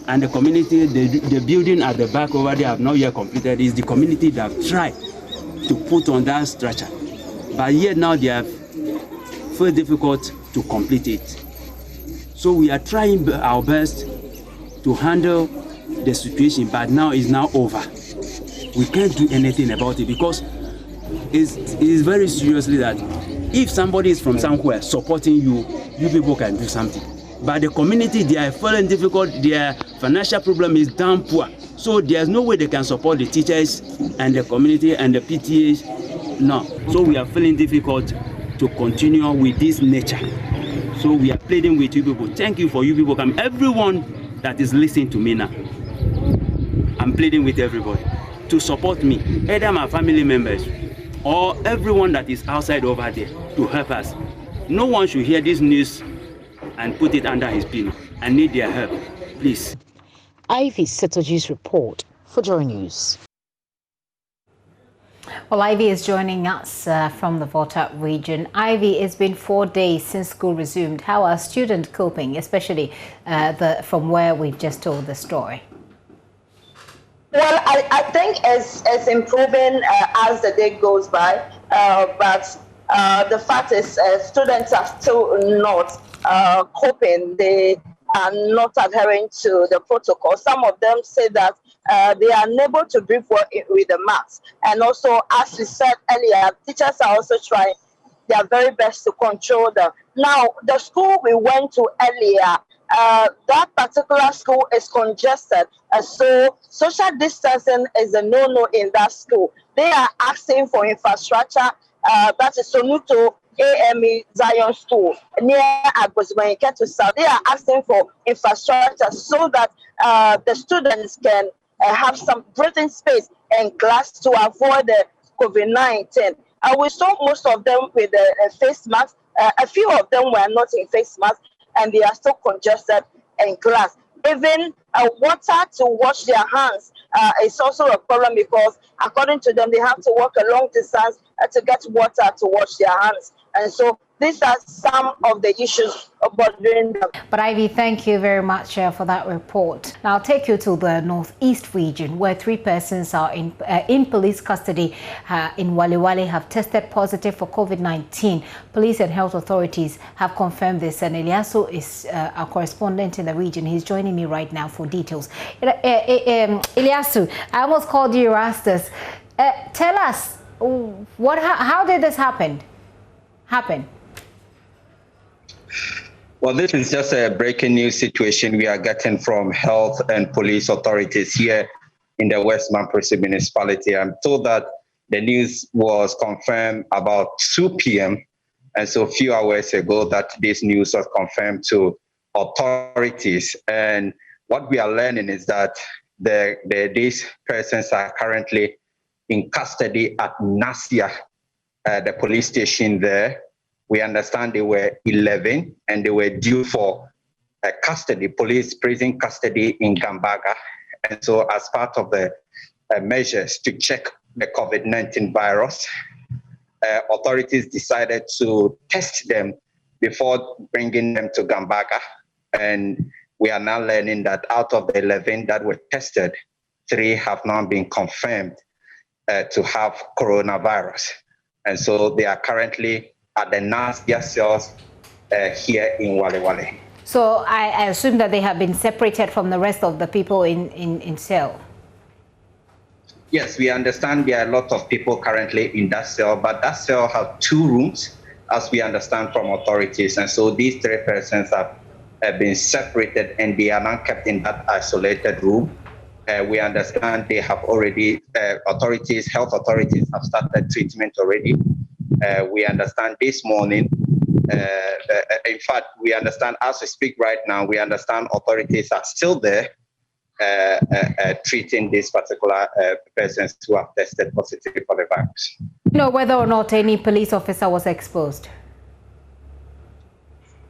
And the community, the building at the back over there have not yet completed. It's the community that have tried to put on that structure. But yet now they have felt difficult to complete it. So we are trying our best to handle the situation, but now it's now over. We can't do anything about it because it is very seriously that if somebody is from somewhere supporting you, you people can do something. But the community, they are feeling difficult, their financial problem is down poor. So there's no way they can support the teachers and the community and the PTAs. No. So we are feeling difficult to continue with this nature. So we are pleading with you people. Thank you for you people coming. Everyone that is listening to me now, I'm pleading with everybody to support me, either my family members or everyone that is outside over there to help us. No one should hear this news and put it under his pillow. I need their help, please. Ivy Setoji's report for JoyNews. Well, Ivy is joining us from the Volta region. Ivy, it's been 4 days since school resumed. How are students coping, especially from where we've just told the story? Well, I think it's improving as the day goes by, but the fact is students are still not coping. They are not adhering to the protocol. Some of them say that they are unable to breathe well with the masks. And also, as we said earlier, teachers are also trying their very best to control them. Now, the school we went to earlier, that particular school is congested. So social distancing is a no-no in that school. They are asking for infrastructure. That is Sonuto AME Zion School near Agbozimanike to South. They are asking for infrastructure so that the students can have some breathing space and class to avoid the COVID-19. We saw most of them with face masks. A few of them were not in face masks, and they are still congested in class. Even water to wash their hands is also a problem because, according to them, they have to walk a long distance to get water to wash their hands. And so these are some of the issues bothering them. But Ivy, thank you very much for that report. Now I'll take you to the northeast region where 3 persons are in police custody in Wale have tested positive for COVID-19. Police and health authorities have confirmed this, and Eliasu is our correspondent in the region. He's joining me right now for details. Eliasu, I almost called you Erastus. Tell us, how did this happen? Well, this is just a breaking news situation we are getting from health and police authorities here in the West Mamprese municipality. I'm told that the news was confirmed about 2 p.m. And so a few hours ago that this news was confirmed to authorities. And what we are learning is that these persons are currently in custody at Nasia, the police station there. We understand they were 11 and they were due for custody, prison custody in Gambaga. And so as part of the measures to check the COVID-19 virus, authorities decided to test them before bringing them to Gambaga. And we are now learning that out of the 11 that were tested, 3 have now been confirmed to have coronavirus. And so they are currently at the Nasia cells here in Wale. So I assume that they have been separated from the rest of the people in cell. Yes, we understand there are a lot of people currently in that cell, but that cell has 2 rooms, as we understand from authorities. And so these 3 persons have been separated and they are now kept in that isolated room. We understand they have already, health authorities have started treatment already. We understand this morning, in fact, we understand as we speak right now, we understand authorities are still there treating these particular persons who have tested positive for the virus. You know whether or not any police officer was exposed?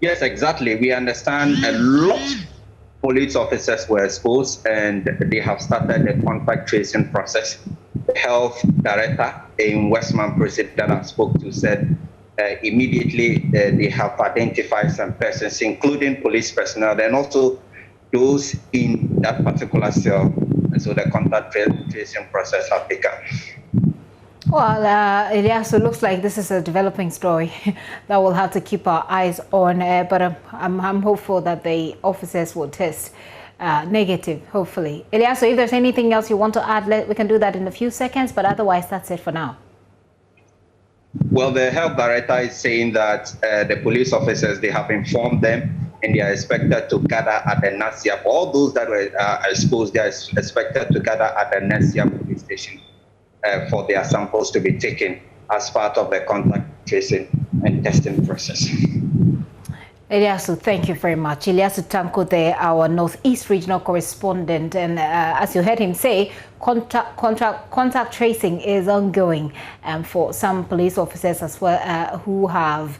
Yes, exactly. We understand a lot of police officers were exposed and they have started the contact tracing process. The health director in Westman Precinct that I spoke to said immediately they have identified some persons, including police personnel, and also those in that particular cell. And so the contact tracing process has begun. Well, Elias, it looks like this is a developing story that we'll have to keep our eyes on. But I'm hopeful that the officers will test negative, hopefully. Elias, so if there's anything else you want to add, we can do that in a few seconds. But otherwise, that's it for now. Well, the health director is saying that the police officers, they have informed them and they are expected to gather at the Nasia. All those that were exposed, they are expected to gather at the Nasia police station for their samples to be taken as part of the contact tracing and testing process. Eliasu, thank you very much. Eliasu Tanko there, our Northeast Regional Correspondent, and as you heard him say, contact tracing is ongoing for some police officers as well who have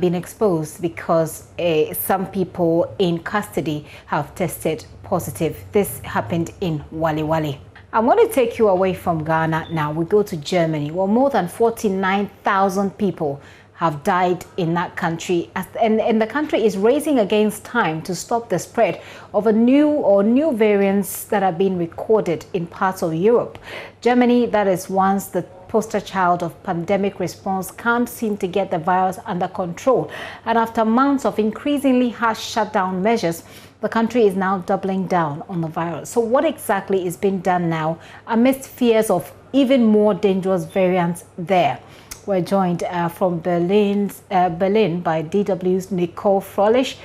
been exposed because some people in custody have tested positive. This happened in Wali Wali. I'm going to take you away from Ghana now. We go to Germany. Well, more than 49,000 people have died in that country, and the country is racing against time to stop the spread of new variants that are being recorded in parts of Europe. Germany, that is once the poster child of pandemic response, can't seem to get the virus under control. And after months of increasingly harsh shutdown measures, the country is now doubling down on the virus. So what exactly is being done now amidst fears of even more dangerous variants there? We're joined from Berlin by DW's Nicole Fröhlich,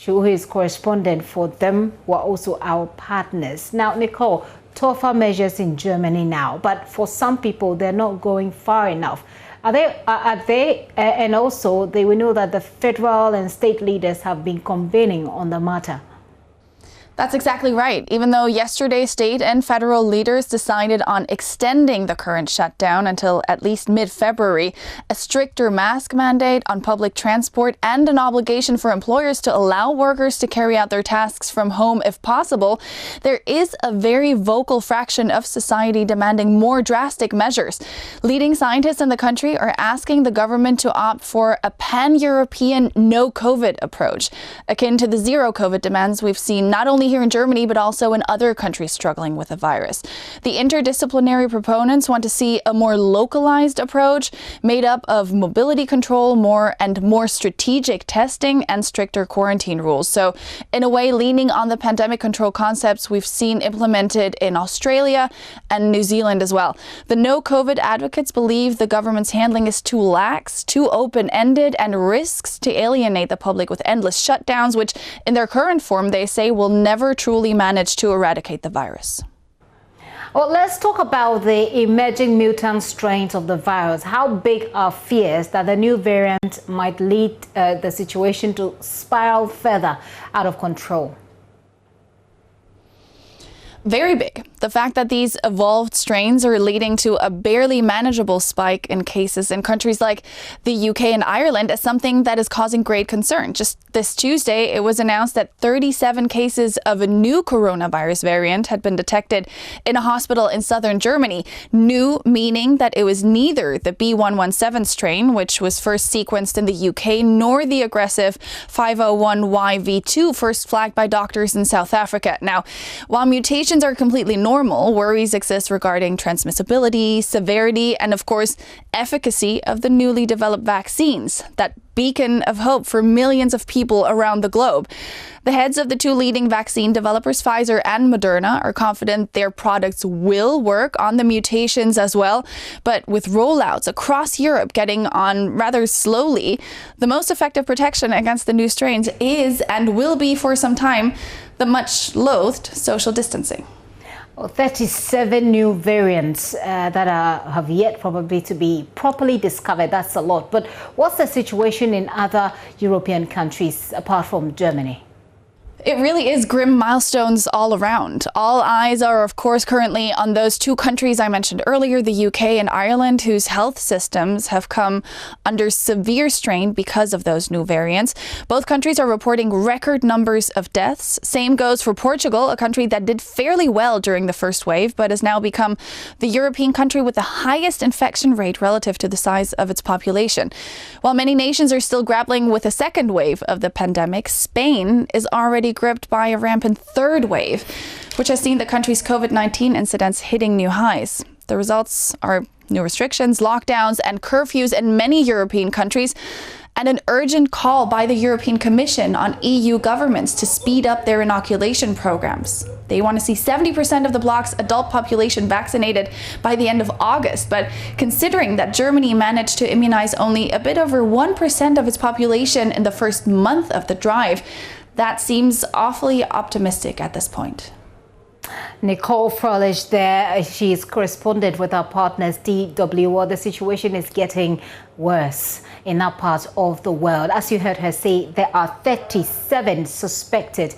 who is correspondent for them, who are also our partners. Now, Nicole, tougher measures in Germany now, but for some people, they're not going far enough. Are they, and also we know that the federal and state leaders have been convening on the matter. That's exactly right. Even though yesterday state and federal leaders decided on extending the current shutdown until at least mid-February, a stricter mask mandate on public transport and an obligation for employers to allow workers to carry out their tasks from home if possible, there is a very vocal fraction of society demanding more drastic measures. Leading scientists in the country are asking the government to opt for a pan-European no-COVID approach, akin to the zero-COVID demands we've seen not only here in Germany, but also in other countries struggling with the virus. The interdisciplinary proponents want to see a more localized approach made up of mobility control, more strategic testing and stricter quarantine rules. So in a way, leaning on the pandemic control concepts we've seen implemented in Australia and New Zealand as well. The no-COVID advocates believe the government's handling is too lax, too open-ended, and risks to alienate the public with endless shutdowns, which in their current form, they say, will never truly manage to eradicate the virus. Well, let's talk about the emerging mutant strains of the virus. How big are fears that the new variant might lead the situation to spiral further out of control? Very big. The fact that these evolved strains are leading to a barely manageable spike in cases in countries like the UK and Ireland is something that is causing great concern. Just this Tuesday, it was announced that 37 cases of a new coronavirus variant had been detected in a hospital in southern Germany. New meaning that it was neither the B117 strain, which was first sequenced in the UK, nor the aggressive 501YV2 first flagged by doctors in South Africa. Now, while mutations are completely normal normal, worries exist regarding transmissibility, severity, and of course, efficacy of the newly developed vaccines, that beacon of hope for millions of people around the globe. The heads of the two leading vaccine developers, Pfizer and Moderna, are confident their products will work on the mutations as well. But with rollouts across Europe getting on rather slowly, the most effective protection against the new strains is and will be for some time the much loathed social distancing. 37 new variants that have yet probably to be properly discovered. That's a lot. But what's the situation in other European countries apart from Germany? It really is grim milestones all around. All eyes are, of course, currently on those two countries I mentioned earlier, the UK and Ireland, whose health systems have come under severe strain because of those new variants. Both countries are reporting record numbers of deaths. Same goes for Portugal, a country that did fairly well during the first wave, but has now become the European country with the highest infection rate relative to the size of its population. While many nations are still grappling with a second wave of the pandemic, Spain is already gripped by a rampant third wave, which has seen the country's COVID-19 incidents hitting new highs. The results are new restrictions, lockdowns, and curfews in many European countries, and an urgent call by the European Commission on EU governments to speed up their inoculation programs. They want to see 70% of the bloc's adult population vaccinated by the end of August, but considering that Germany managed to immunize only a bit over 1% of its population in the first month of the drive, that seems awfully optimistic at this point. Nicole Froelich there. She's corresponded with our partners DW. The situation is getting worse in that part of the world. As you heard her say, there are 37 suspected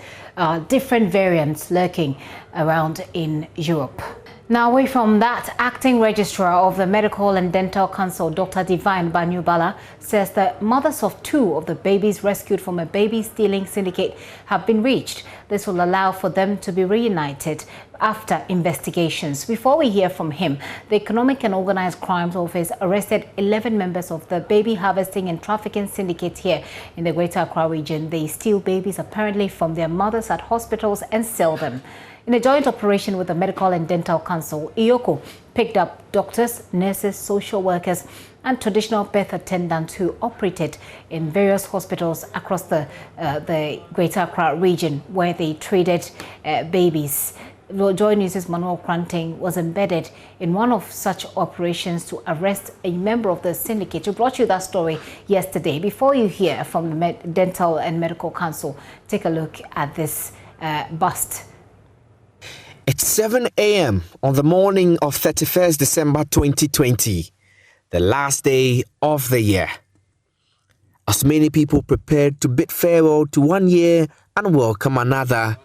different variants lurking around in Europe. Now, away from that, Acting Registrar of the Medical and Dental Council, Dr. Divine Banyubala, says that mothers of two of the babies rescued from a baby stealing syndicate have been reached. This will allow for them to be reunited after investigations. Before we hear from him, the Economic and Organized Crimes Office arrested 11 members of the baby harvesting and trafficking syndicate here in the Greater Accra region. They steal babies apparently from their mothers at hospitals and sell them. In a joint operation with the Medical and Dental Council, IOCO picked up doctors, nurses, social workers, and traditional birth attendants who operated in various hospitals across the Greater Accra region where they traded babies. JoyNews' Manuel Kranting was embedded in one of such operations to arrest a member of the syndicate. We brought you that story yesterday. Before you hear from the Dental and Medical Council, take a look at this bust. It's 7 a.m. on the morning of 31st December 2020, the last day of the year. As many people prepared to bid farewell to one year and welcome another,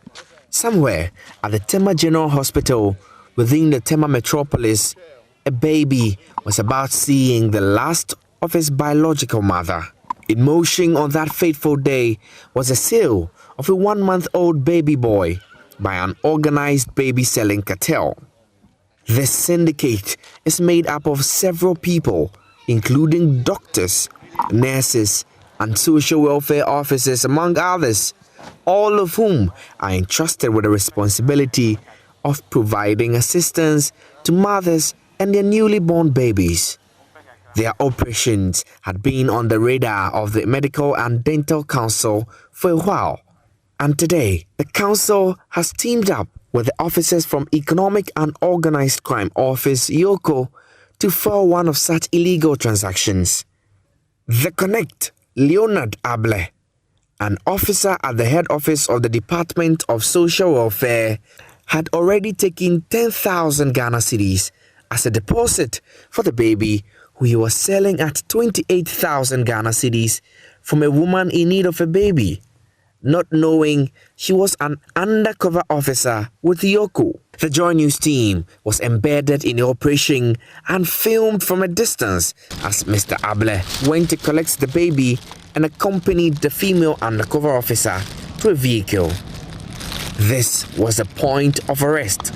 somewhere at the Tema General Hospital within the Tema metropolis, a baby was about seeing the last of his biological mother. In motion on that fateful day was a sale of a 1-month-old baby boy by an organized baby selling cartel. This syndicate is made up of several people, including doctors, nurses, and social welfare officers, among others, all of whom are entrusted with the responsibility of providing assistance to mothers and their newly born babies. Their operations had been on the radar of the Medical and Dental Council for a while. And today, the council has teamed up with the officers from Economic and Organized Crime Office, IOCO, to foil one of such illegal transactions. The Connect, Leonard Able, an officer at the head office of the Department of Social Welfare, had already taken 10,000 Ghana cedis as a deposit for the baby, who he was selling at 28,000 Ghana cedis from a woman in need of a baby, not knowing she was an undercover officer with IOCO. The JoyNews team was embedded in the operation and filmed from a distance as Mr. Able went to collect the baby and accompanied the female undercover officer to a vehicle. This was the point of arrest.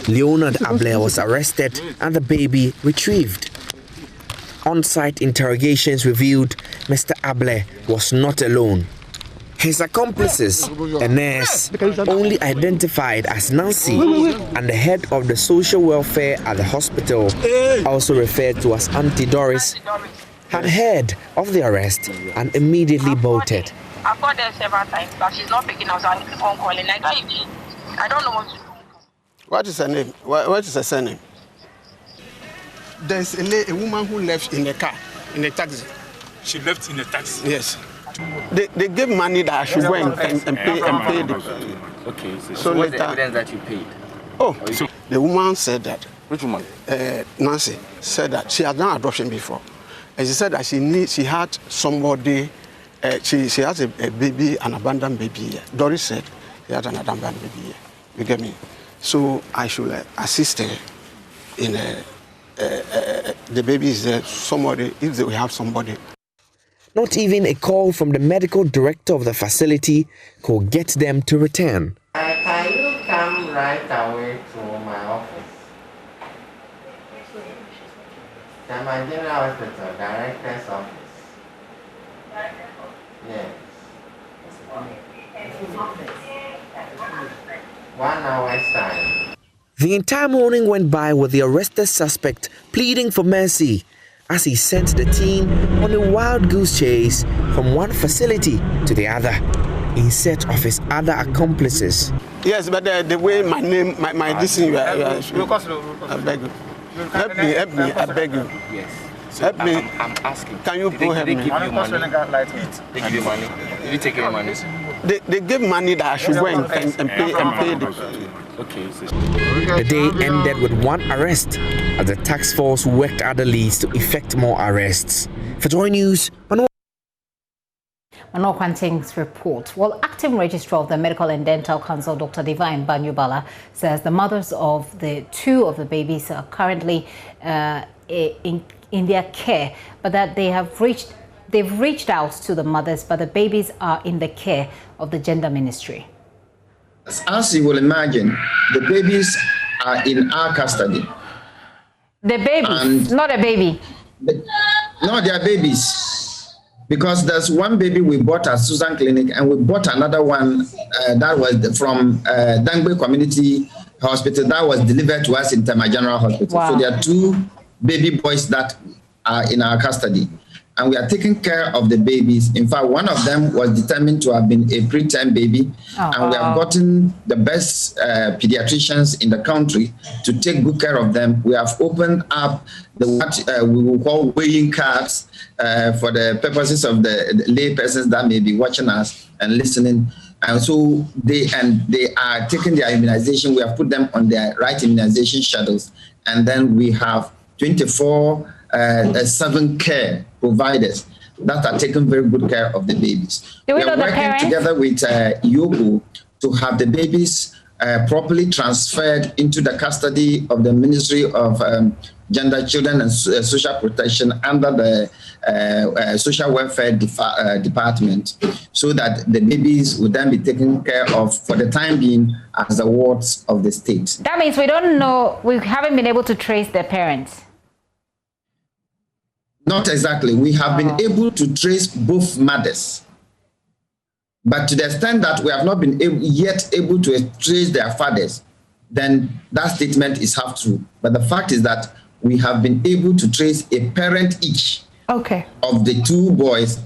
Leonard Able was arrested and the baby retrieved. on-site interrogations revealed Mr. Able was not alone. His accomplices, a nurse, only identified as Nancy, and the head of the social welfare at the hospital, also referred to as Auntie Doris, had heard of the arrest and immediately bolted. I've called her several times, but she's not picking up, so I keep on calling. I don't know what to do. What is her name? What is her surname? There's a woman who left in the car, in the taxi. She left in the taxi? Yes. They gave money that I should go and pay them. Okay, so what's the evidence that you paid? Oh, so the woman said that. Which woman? Nancy said that she had done adoption before. And she said that she had somebody, she has a baby, an abandoned baby here. Doris said she had an abandoned baby here. You get me? So I should assist her in the baby is there. Somebody, if we have somebody. Not even a call from the medical director of the facility could get them to return. Can you come right away to my office? The General Hospital, Director's office. Yes. 1 hour's time. The entire morning went by with the arrested suspect pleading for mercy as he sent the team on a wild goose chase from one facility to the other in search of his other accomplices. Yes, but the way my name, my this thing, I beg you. Help me, I beg you. Yes. So help me. I'm asking. Can you go help me? They give you money. They give you money. Did you take any money? They give money that I should go and pay them. Okay. The day ended with one arrest as the task force worked other leads to effect more arrests. For JoyNews, Manor Quanting's report. Well, acting registrar of the Medical and Dental Council, Dr. Divine Banyubala, says the mothers of the two of the babies are currently in their care, but that they've reached out to the mothers, but the babies are in the care of the Gender Ministry. As you will imagine, the babies are in our custody. The babies, not a baby. No, they are babies. Because there's one baby we bought at Susan Clinic, and we bought another one that was from Dangbe Community Hospital that was delivered to us in Tema General Hospital. Wow. So there are two baby boys that are in our custody. And we are taking care of the babies. In fact, one of them was determined to have been a preterm baby. And we have gotten the best pediatricians in the country to take good care of them. We have opened up what we will call weighing cards for the purposes of the lay persons that may be watching us and listening. And so they are taking their immunization. We have put them on their right immunization schedules. And then we have 24/7 care providers that are taking very good care of the babies. We are working together with Yogo to have the babies properly transferred into the custody of the Ministry of Gender, Children and Social Protection under the Social Welfare Department, so that the babies will then be taken care of for the time being as the wards of the state. That means we don't know, we haven't been able to trace their parents. Not exactly. We have been able to trace both mothers. But to the extent that we have not been yet able to trace their fathers, then that statement is half true. But the fact is that we have been able to trace a parent each of the two boys,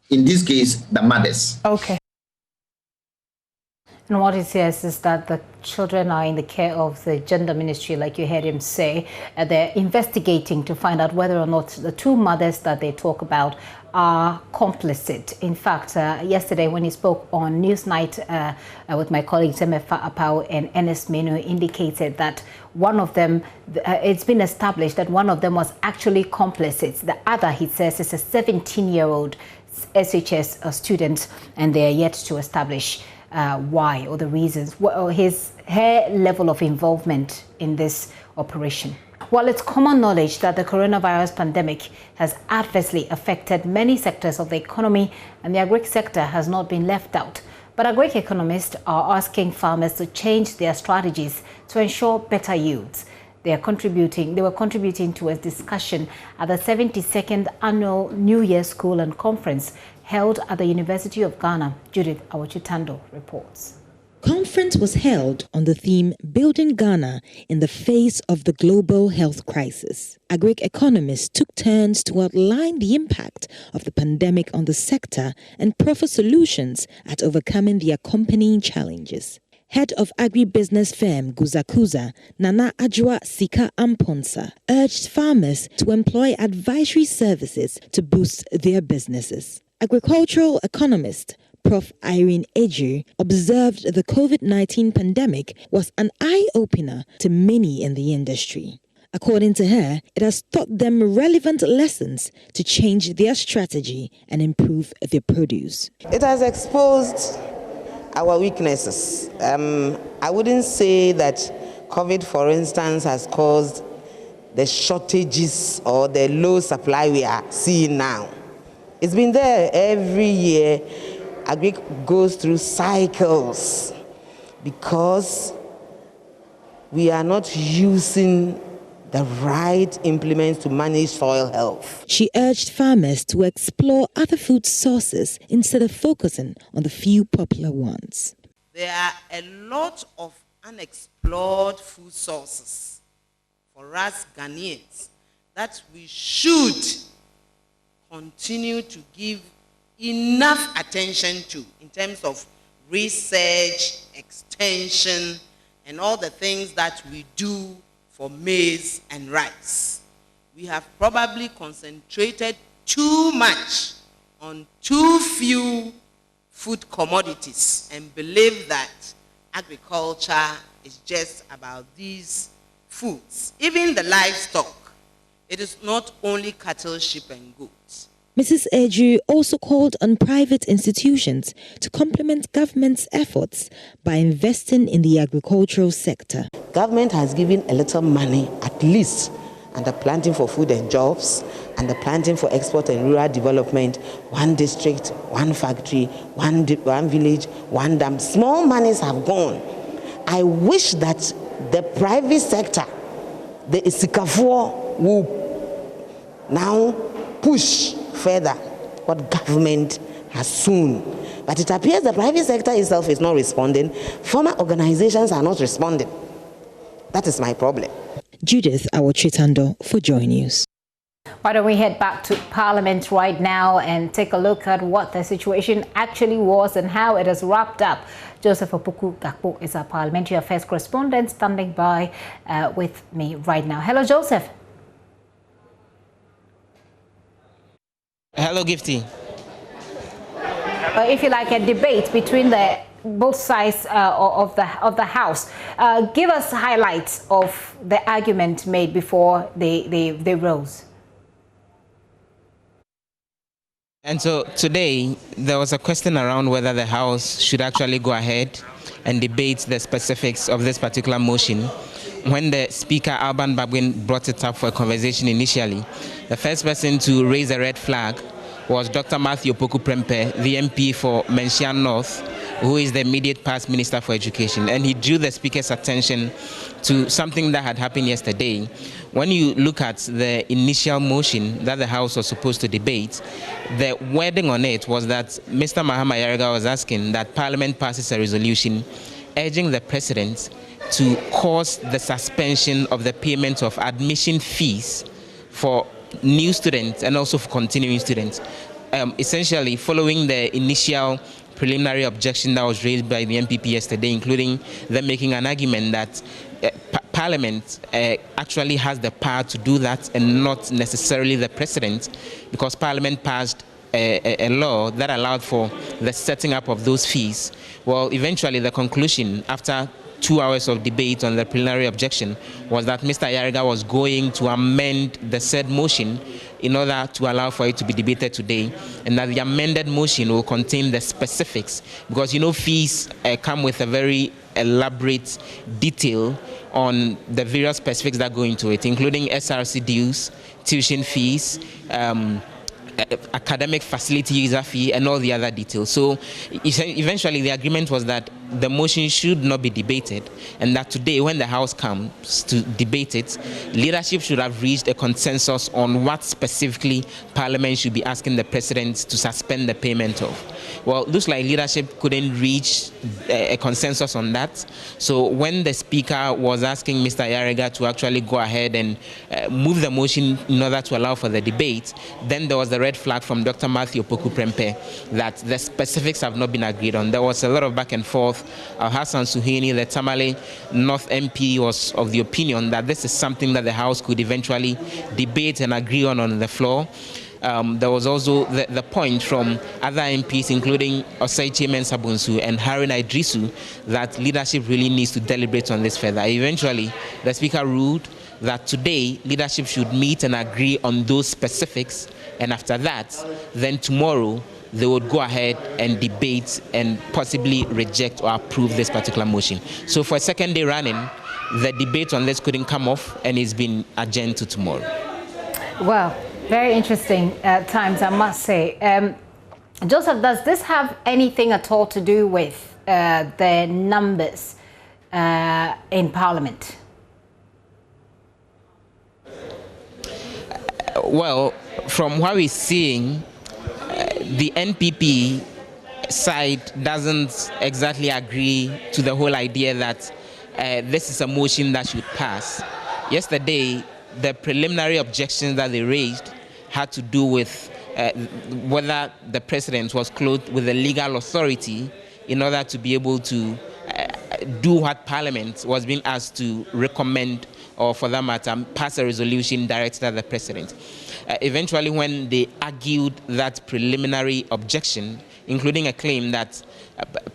in this case, the mothers. Okay. And what he says is that the children are in the care of the Gender Ministry, like you heard him say. They're investigating to find out whether or not the two mothers that they talk about are complicit. In fact, yesterday when he spoke on Newsnight with my colleagues Emefa Apau and Ernest Menu, indicated that one of them, it's been established that one of them was actually complicit. The other, he says, is a 17-year-old SHS student, and they are yet to establish why or the reasons, or her level of involvement in this operation. While it's common knowledge that the coronavirus pandemic has adversely affected many sectors of the economy, and the agri sector has not been left out, but agri economists are asking farmers to change their strategies to ensure better yields. They were contributing to a discussion at the 72nd Annual New Year School and Conference held at the University of Ghana. Judith Awachitando reports. Conference was held on the theme Building Ghana in the Face of the Global Health Crisis. Agric economists took turns to outline the impact of the pandemic on the sector and proffer solutions at overcoming the accompanying challenges. Head of agribusiness firm Guzakuza, Nana Ajwa Sika Amponsa, urged farmers to employ advisory services to boost their businesses. Agricultural economist Prof. Irene Eju observed the COVID-19 pandemic was an eye-opener to many in the industry. According to her, it has taught them relevant lessons to change their strategy and improve their produce. It has exposed our weaknesses. I wouldn't say that COVID, for instance, has caused the shortages or the low supply we are seeing now. It's been there every year. Agri goes through cycles because we are not using the right implements to manage soil health. She urged farmers to explore other food sources instead of focusing on the few popular ones. There are a lot of unexplored food sources for us Ghanaians that we should continue to give enough attention to in terms of research, extension, and all the things that we do for maize and rice. We have probably concentrated too much on too few food commodities and believe that agriculture is just about these foods. Even the livestock, it is not only cattle, sheep, and goats. Mrs. Eju also called on private institutions to complement government's efforts by investing in the agricultural sector. Government has given a little money, at least, under planting for food and jobs, under planting for export and rural development, one district, one factory, one village, one dam. Small monies have gone. I wish that the private sector, the Isikafor, will now push further what government has soon. But it appears the private sector itself is not responding. Farmer organizations are not responding. That is my problem. Judith Awachitando for JoyNews. Why don't we head back to Parliament right now and take a look at what the situation actually was and how it has wrapped up. Joseph Opoku Gakpo is our Parliamentary Affairs correspondent standing by with me right now. Hello, Joseph. Hello, Gifty. If you like, a debate between both sides of the House. Give us highlights of the argument made before they rose. And so today there was a question around whether the House should actually go ahead and debate the specifics of this particular motion. When the Speaker, Alban Babwin, brought it up for a conversation initially, the first person to raise a red flag was Dr. Matthew Opoku Prempeh, the MP for Menchia North, who is the immediate past Minister for Education. And he drew the Speaker's attention to something that had happened yesterday. When you look at the initial motion that the House was supposed to debate, the wording on it was that Mr. Mahama Yarega was asking that Parliament passes a resolution urging the President to cause the suspension of the payment of admission fees for new students and also for continuing students. Essentially, following the initial preliminary objection that was raised by the MPP yesterday, including them making an argument that Parliament actually has the power to do that and not necessarily the President, because Parliament passed a law that allowed for the setting up of those fees. Well, eventually the conclusion after 2 hours of debate on the preliminary objection was that Mr. Yarega was going to amend the said motion in order to allow for it to be debated today, and that the amended motion will contain the specifics, because fees come with a very elaborate detail on the various specifics that go into it, including SRC dues, tuition fees, academic facility user fee, and all the other details. So eventually the agreement was that the motion should not be debated, and that today, when the House comes to debate it, leadership should have reached a consensus on what specifically Parliament should be asking the President to suspend the payment of. Well, it looks like leadership couldn't reach a consensus on that. So when the Speaker was asking Mr. Yarega to actually go ahead and move the motion in order to allow for the debate, then there was the red flag from Dr. Matthew Opoku Prempeh that the specifics have not been agreed on. There was a lot of back and forth. Hassan Suhini, the Tamale North MP, was of the opinion that this is something that the House could eventually debate and agree on the floor. There was also the point from other MPs, including Osei Mensah-Bonsu and Harun Idrisu, that leadership really needs to deliberate on this further. Eventually, the Speaker ruled that today leadership should meet and agree on those specifics, and after that, then tomorrow, they would go ahead and debate and possibly reject or approve this particular motion. So for a second day running, the debate on this couldn't come off, and it's been adjourned to tomorrow. Well, very interesting times, I must say. Joseph, does this have anything at all to do with the numbers in Parliament? Well, from what we're seeing, the NPP side doesn't exactly agree to the whole idea that this is a motion that should pass. Yesterday, the preliminary objections that they raised had to do with whether the President was clothed with the legal authority in order to be able to do what Parliament was being asked to recommend, or for that matter, pass a resolution directed at the President. Eventually, when they argued that preliminary objection, including a claim that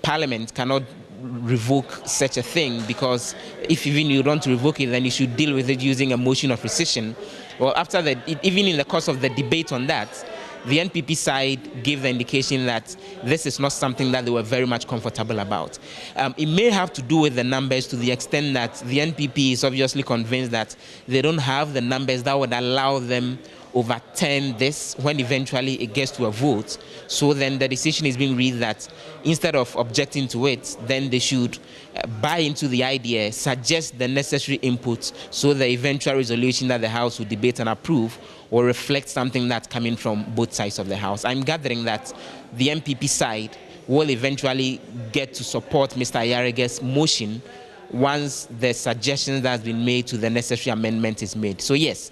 Parliament cannot revoke such a thing, because if even you want to revoke it, then you should deal with it using a motion of rescission. Well, after even in the course of the debate on that, the NPP side gave the indication that this is not something that they were very much comfortable about. It may have to do with the numbers, to the extent that the NPP is obviously convinced that they don't have the numbers that would allow them overturn this when eventually it gets to a vote. So then the decision is being read that instead of objecting to it, then they should buy into the idea, suggest the necessary inputs, so the eventual resolution that the House will debate and approve will reflect something that's coming from both sides of the House. I'm gathering that the MPP side will eventually get to support Mr. Yarega's motion once the suggestions that has been made to the necessary amendment is made. So yes,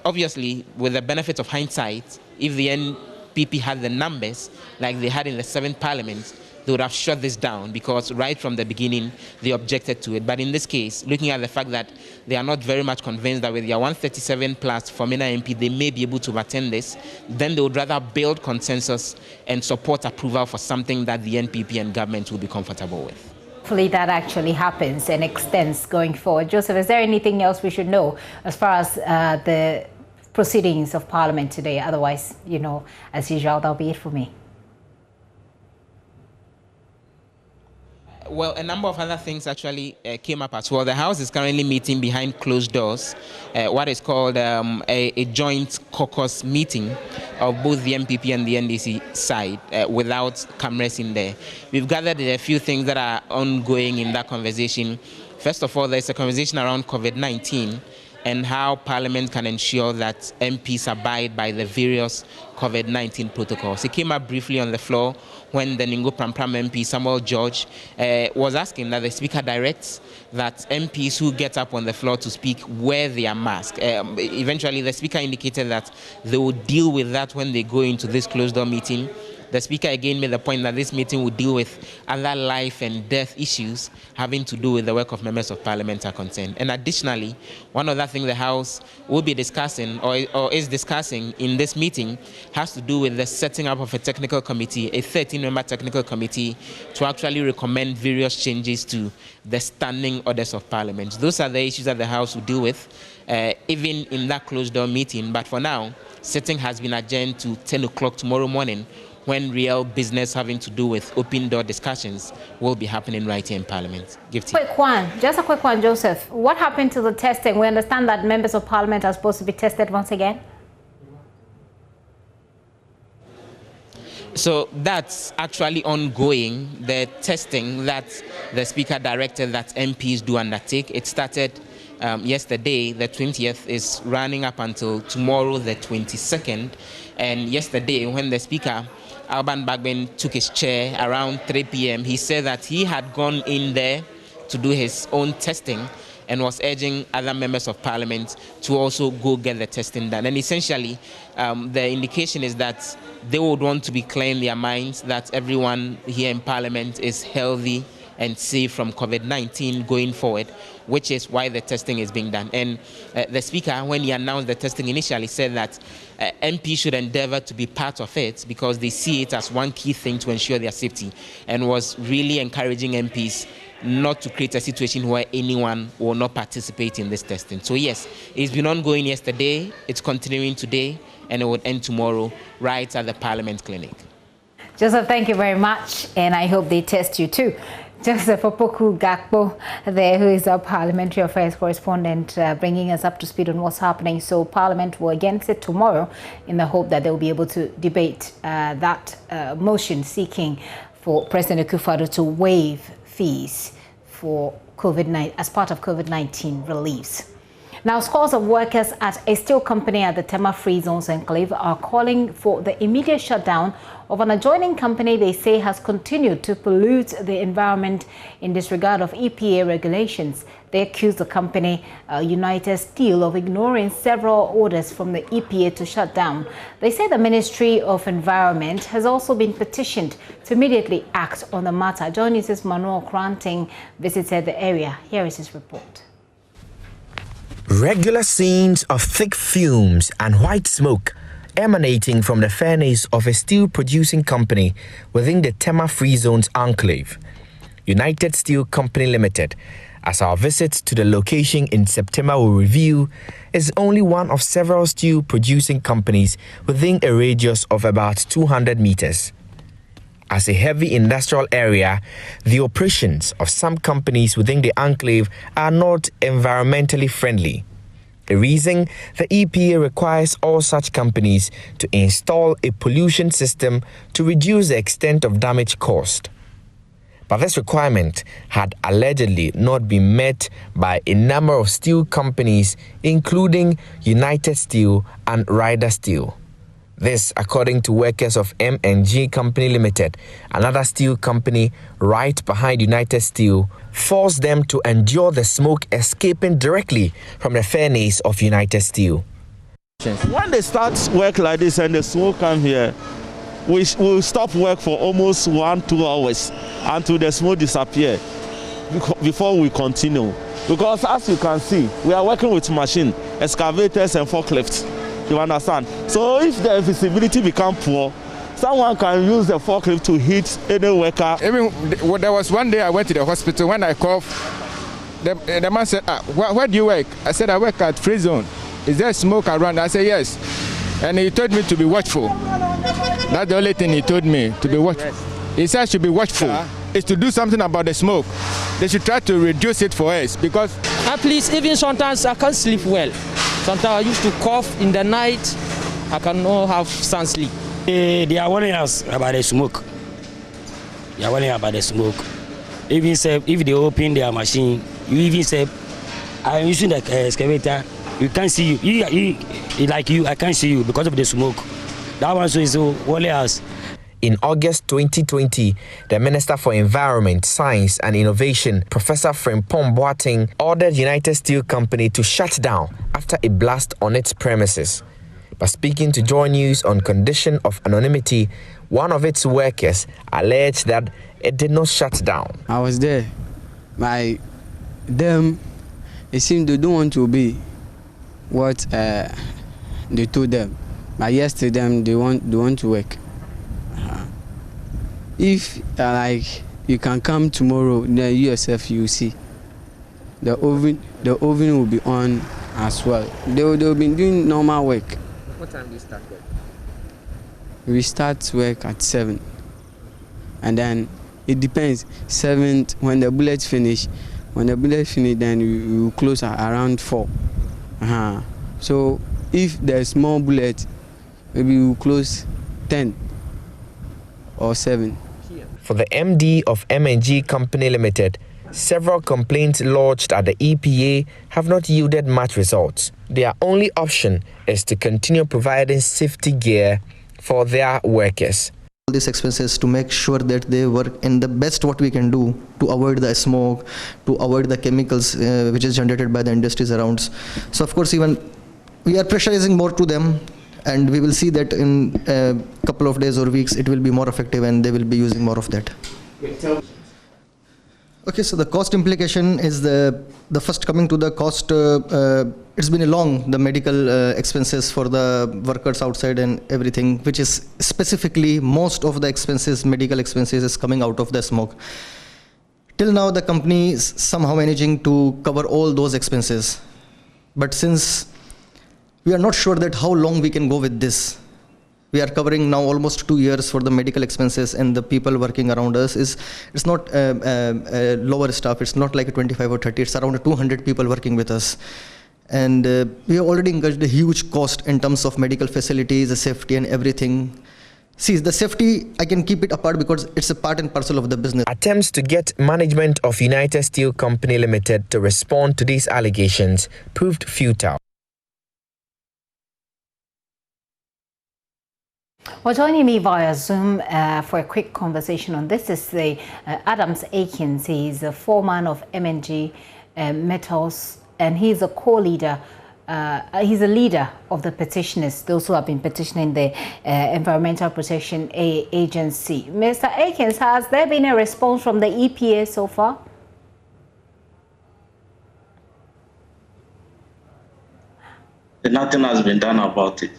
obviously, with the benefit of hindsight, if the NPP had the numbers like they had in the 7th Parliament, they would have shut this down, because right from the beginning, they objected to it. But in this case, looking at the fact that they are not very much convinced that with their 137 plus Femina MP, they may be able to attend this, then they would rather build consensus and support approval for something that the NPP and government will be comfortable with. Hopefully that actually happens and extends going forward. Joseph, is there anything else we should know as far as the proceedings of Parliament today? Otherwise, as usual, that'll be it for me. Well, a number of other things actually came up as well. The House is currently meeting behind closed doors, what is called a joint caucus meeting of both the MPP and the NDC side without cameras in there. We've gathered a few things that are ongoing in that conversation. First of all, there's a conversation around COVID-19 and how Parliament can ensure that MPs abide by the various COVID-19 protocols. It came up briefly on the floor when the Ningo Prampram MP, Samuel George, was asking that the Speaker directs that MPs who get up on the floor to speak wear their mask. Eventually, the Speaker indicated that they will deal with that when they go into this closed-door meeting. The Speaker again made the point that this meeting would deal with other life and death issues having to do with the work of members of Parliament are concerned. And additionally, one other thing the House will be discussing or is discussing in this meeting has to do with the setting up of a technical committee, a 13-member technical committee, to actually recommend various changes to the standing orders of Parliament. Those are the issues that the House will deal with, even in that closed-door meeting. But for now, sitting has been adjourned to 10 o'clock tomorrow morning, when real business having to do with open-door discussions will be happening right here in Parliament. Just a quick one, Joseph. What happened to the testing? We understand that members of Parliament are supposed to be tested once again. So that's actually ongoing, the testing that the Speaker directed that MPs do undertake. It started yesterday, the 20th, is running up until tomorrow, the 22nd. And yesterday, when the Speaker, Alban Bagbin, took his chair around 3 p.m., he said that he had gone in there to do his own testing and was urging other members of Parliament to also go get the testing done. And essentially, the indication is that they would want to be clear in their minds that everyone here in Parliament is healthy and safe from COVID-19 going forward, which is why the testing is being done. And the Speaker, when he announced the testing initially, said that MP should endeavor to be part of it because they see it as one key thing to ensure their safety, and was really encouraging MPs not to create a situation where anyone will not participate in this testing. So yes, it's been ongoing yesterday, it's continuing today, and it will end tomorrow right at the Parliament Clinic. Joseph, thank you very much, and I hope they test you too. Joseph Opoku Gakpo there, who is our Parliamentary Affairs correspondent, bringing us up to speed on what's happening. So Parliament will again sit tomorrow in the hope that they will be able to debate that motion seeking for President Akufo-Addo to waive fees for COVID-19 as part of COVID-19 reliefs. Now, scores of workers at a steel company at the Tema Free Zones Enclave are calling for the immediate shutdown of an adjoining company they say has continued to pollute the environment in disregard of EPA regulations. They accuse the company, United Steel, of ignoring several orders from the EPA to shut down. They say the Ministry of Environment has also been petitioned to immediately act on the matter. JoyNews' Manuel Kranting visited the area. Here is his report. Regular scenes of thick fumes and white smoke emanating from the furnace of a steel-producing company within the Tema Free Zones enclave, United Steel Company Limited, as our visit to the location in September will reveal, is only one of several steel-producing companies within a radius of about 200 meters. As a heavy industrial area, the operations of some companies within the enclave are not environmentally friendly. The reason the EPA requires all such companies to install a pollution system to reduce the extent of damage caused. But this requirement had allegedly not been met by a number of steel companies, including United Steel and Ryder Steel. This, according to workers of M&G Company Limited, another steel company right behind United Steel, forced them to endure the smoke escaping directly from the furnace of United Steel. When they start work like this and the smoke come here, we will stop work for almost 1-2 hours until the smoke disappears before we continue. Because as you can see, we are working with machine, excavators and forklifts. You understand? So if the visibility become poor, someone can use the forklift to hit any worker. Even there was one day I went to the hospital. When I coughed, the man said, where do you work? I said, I work at Free Zone. Is there smoke around? I said, yes. And he told me to be watchful. That's the only thing he told me, to be watchful. He said I should be watchful. Is to do something about the smoke. They should try to reduce it for us because... Please, even sometimes I can't sleep well. Sometimes I used to cough in the night. I cannot have sound sleep. They are warning us about the smoke. They are warning about the smoke. Even say, if they open their machine, you even say, I'm using the excavator, you can't see you. I can't see you because of the smoke. That one is warning us. In August 2020, the Minister for Environment, Science and Innovation, Professor Frimpong Boateng, ordered United Steel Company to shut down after a blast on its premises. But speaking to JoyNews on condition of anonymity, one of its workers alleged that it did not shut down. I was there. It seemed they don't want to obey what they told them. But yes, to them, they want to work. If you can come tomorrow, then you yourself you see the oven will be on as well. They'll be doing normal work. What time do you start work? We start work at 7, and then it depends. 7 when the bullets finish. When the bullets finish, then we will close at around 4. So if there's more bullet, maybe we will close 10. or 7. For the MD of M&G Company Limited, several complaints lodged at the EPA have not yielded much results. Their only option is to continue providing safety gear for their workers. These expenses to make sure that they work in the best what we can do to avoid the smoke, to avoid the chemicals which is generated by the industries around. So of course even we are pressurizing more to them, and we will see that in a couple of days or weeks it will be more effective and they will be using more of that. Okay, so the cost implication is the first. Coming to the cost, it's been the medical expenses for the workers outside and everything, which is specifically most of the expenses, medical expenses, is coming out of the smoke. Till now the company is somehow managing to cover all those expenses, but since we are not sure that how long we can go with this, we are covering now almost 2 years for the medical expenses, and the people working around us it's not lower staff. It's not like 25 or 30. It's around 200 people working with us, and we have already incurred a huge cost in terms of medical facilities, the safety, and everything. See, the safety, I can keep it apart because it's a part and parcel of the business. Attempts to get management of United Steel Company Limited to respond to these allegations proved futile. Well, joining me via Zoom for a quick conversation on this is the Adams Akins. He's the foreman of M&G Metals, and he's a co-leader. He's a leader of the petitioners, those who have been petitioning the Environmental Protection Agency. Mr. Akins, has there been a response from the EPA so far? Nothing has been done about it.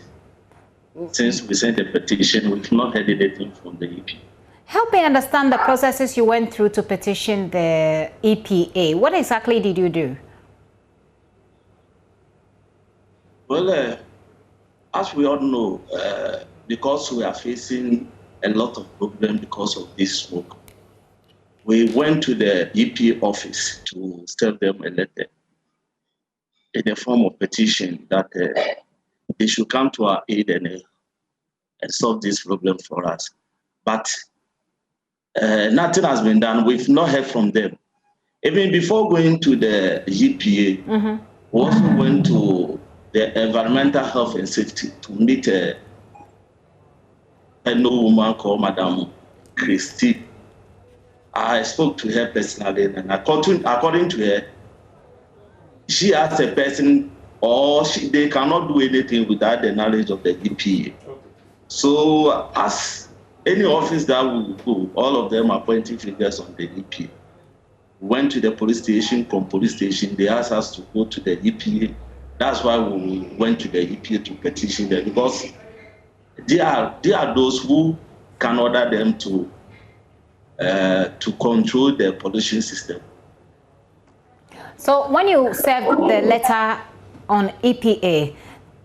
Since we sent a petition, we've not heard anything from the EPA. Help me understand the processes you went through to petition the EPA. What exactly did you do? Well, as we all know, because we are facing a lot of problems because of this smoke, we went to the EPA office to send them a letter in the form of petition that they should come to our aid and solve this problem for us. But nothing has been done. We've not heard from them. Even before going to the EPA, we also went to the Environmental Health and Safety to meet a woman called Madam Christie. I spoke to her personally, and according to her, she asked a person, or they cannot do anything without the knowledge of the EPA. So as any office that we go, all of them are pointing fingers on the EPA. We went to the police station. From police station, they asked us to go to the EPA. That's why we went to the EPA to petition them, because they are those who can order them to control the pollution system. So when you served the letter on EPA,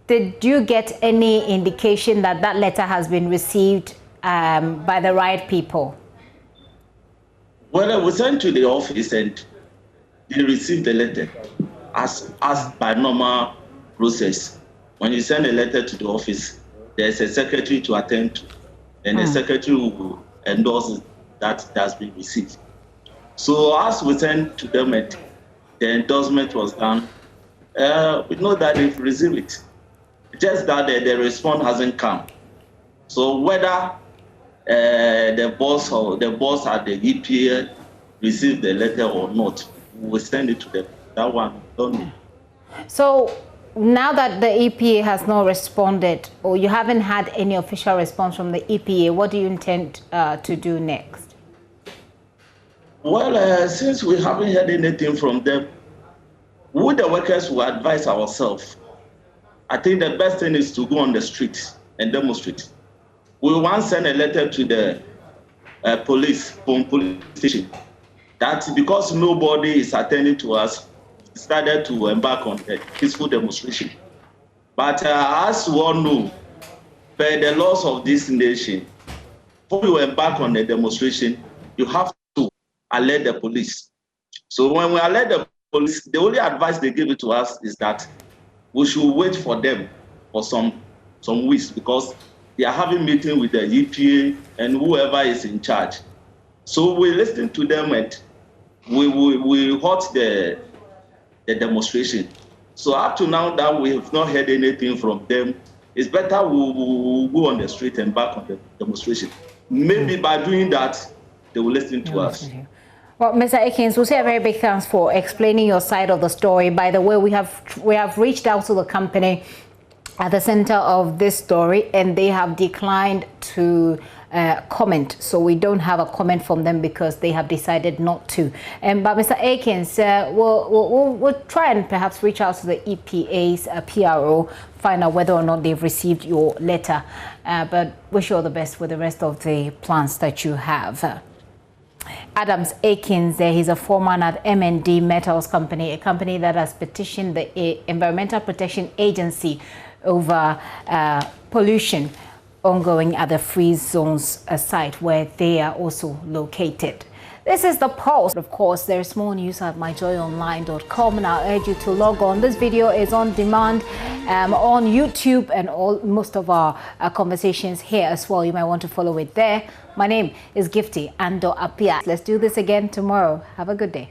did you get any indication that that letter has been received by the right people? Well, we sent to the office and they received the letter as by normal process. When you send a letter to the office, there's a secretary to attend to, and the secretary will endorse that it has been received. So as we sent to them and the endorsement was done, we know that they've received it. Just that the response hasn't come. So whether the boss at the EPA received the letter or not, we will send it to them. That one, don't know. So now that the EPA has not responded, or you haven't had any official response from the EPA, what do you intend to do next? Well, since we haven't heard anything from them, we the workers will advise ourselves. I think the best thing is to go on the streets and demonstrate. We once sent a letter to the police station that because nobody is attending to us, we started to embark on a peaceful demonstration. But as we all know, by the laws of this nation, before you embark on a demonstration, you have to alert the police. So when we alert the police, the only advice they give it to us is that we should wait for them for some weeks, because they are having meeting with the EPA and whoever is in charge. So we listen to them and we halt the demonstration. So up to now that we have not heard anything from them, it's better we'll go on the street and back on the demonstration. Maybe by doing that, they will listen to us. Well, Mr. Akins, we'll say a very big thanks for explaining your side of the story. By the way, we have reached out to the company at the center of this story, and they have declined to comment. So we don't have a comment from them because they have decided not to. But Mr. Akins, we'll try and perhaps reach out to the EPA's PRO, find out whether or not they've received your letter. But wish you all the best with the rest of the plans that you have. Adams Akins, he's a foreman at M&D Metals Company, a company that has petitioned the Environmental Protection Agency over pollution ongoing at the freeze zones site where they are also located. This is The Pulse. Of course, there's more news at myjoyonline.com, and I urge you to log on. This video is on demand on YouTube, and most of our conversations here as well. You might want to follow it there. My name is Gifty Ando Apia. Let's do this again tomorrow. Have a good day.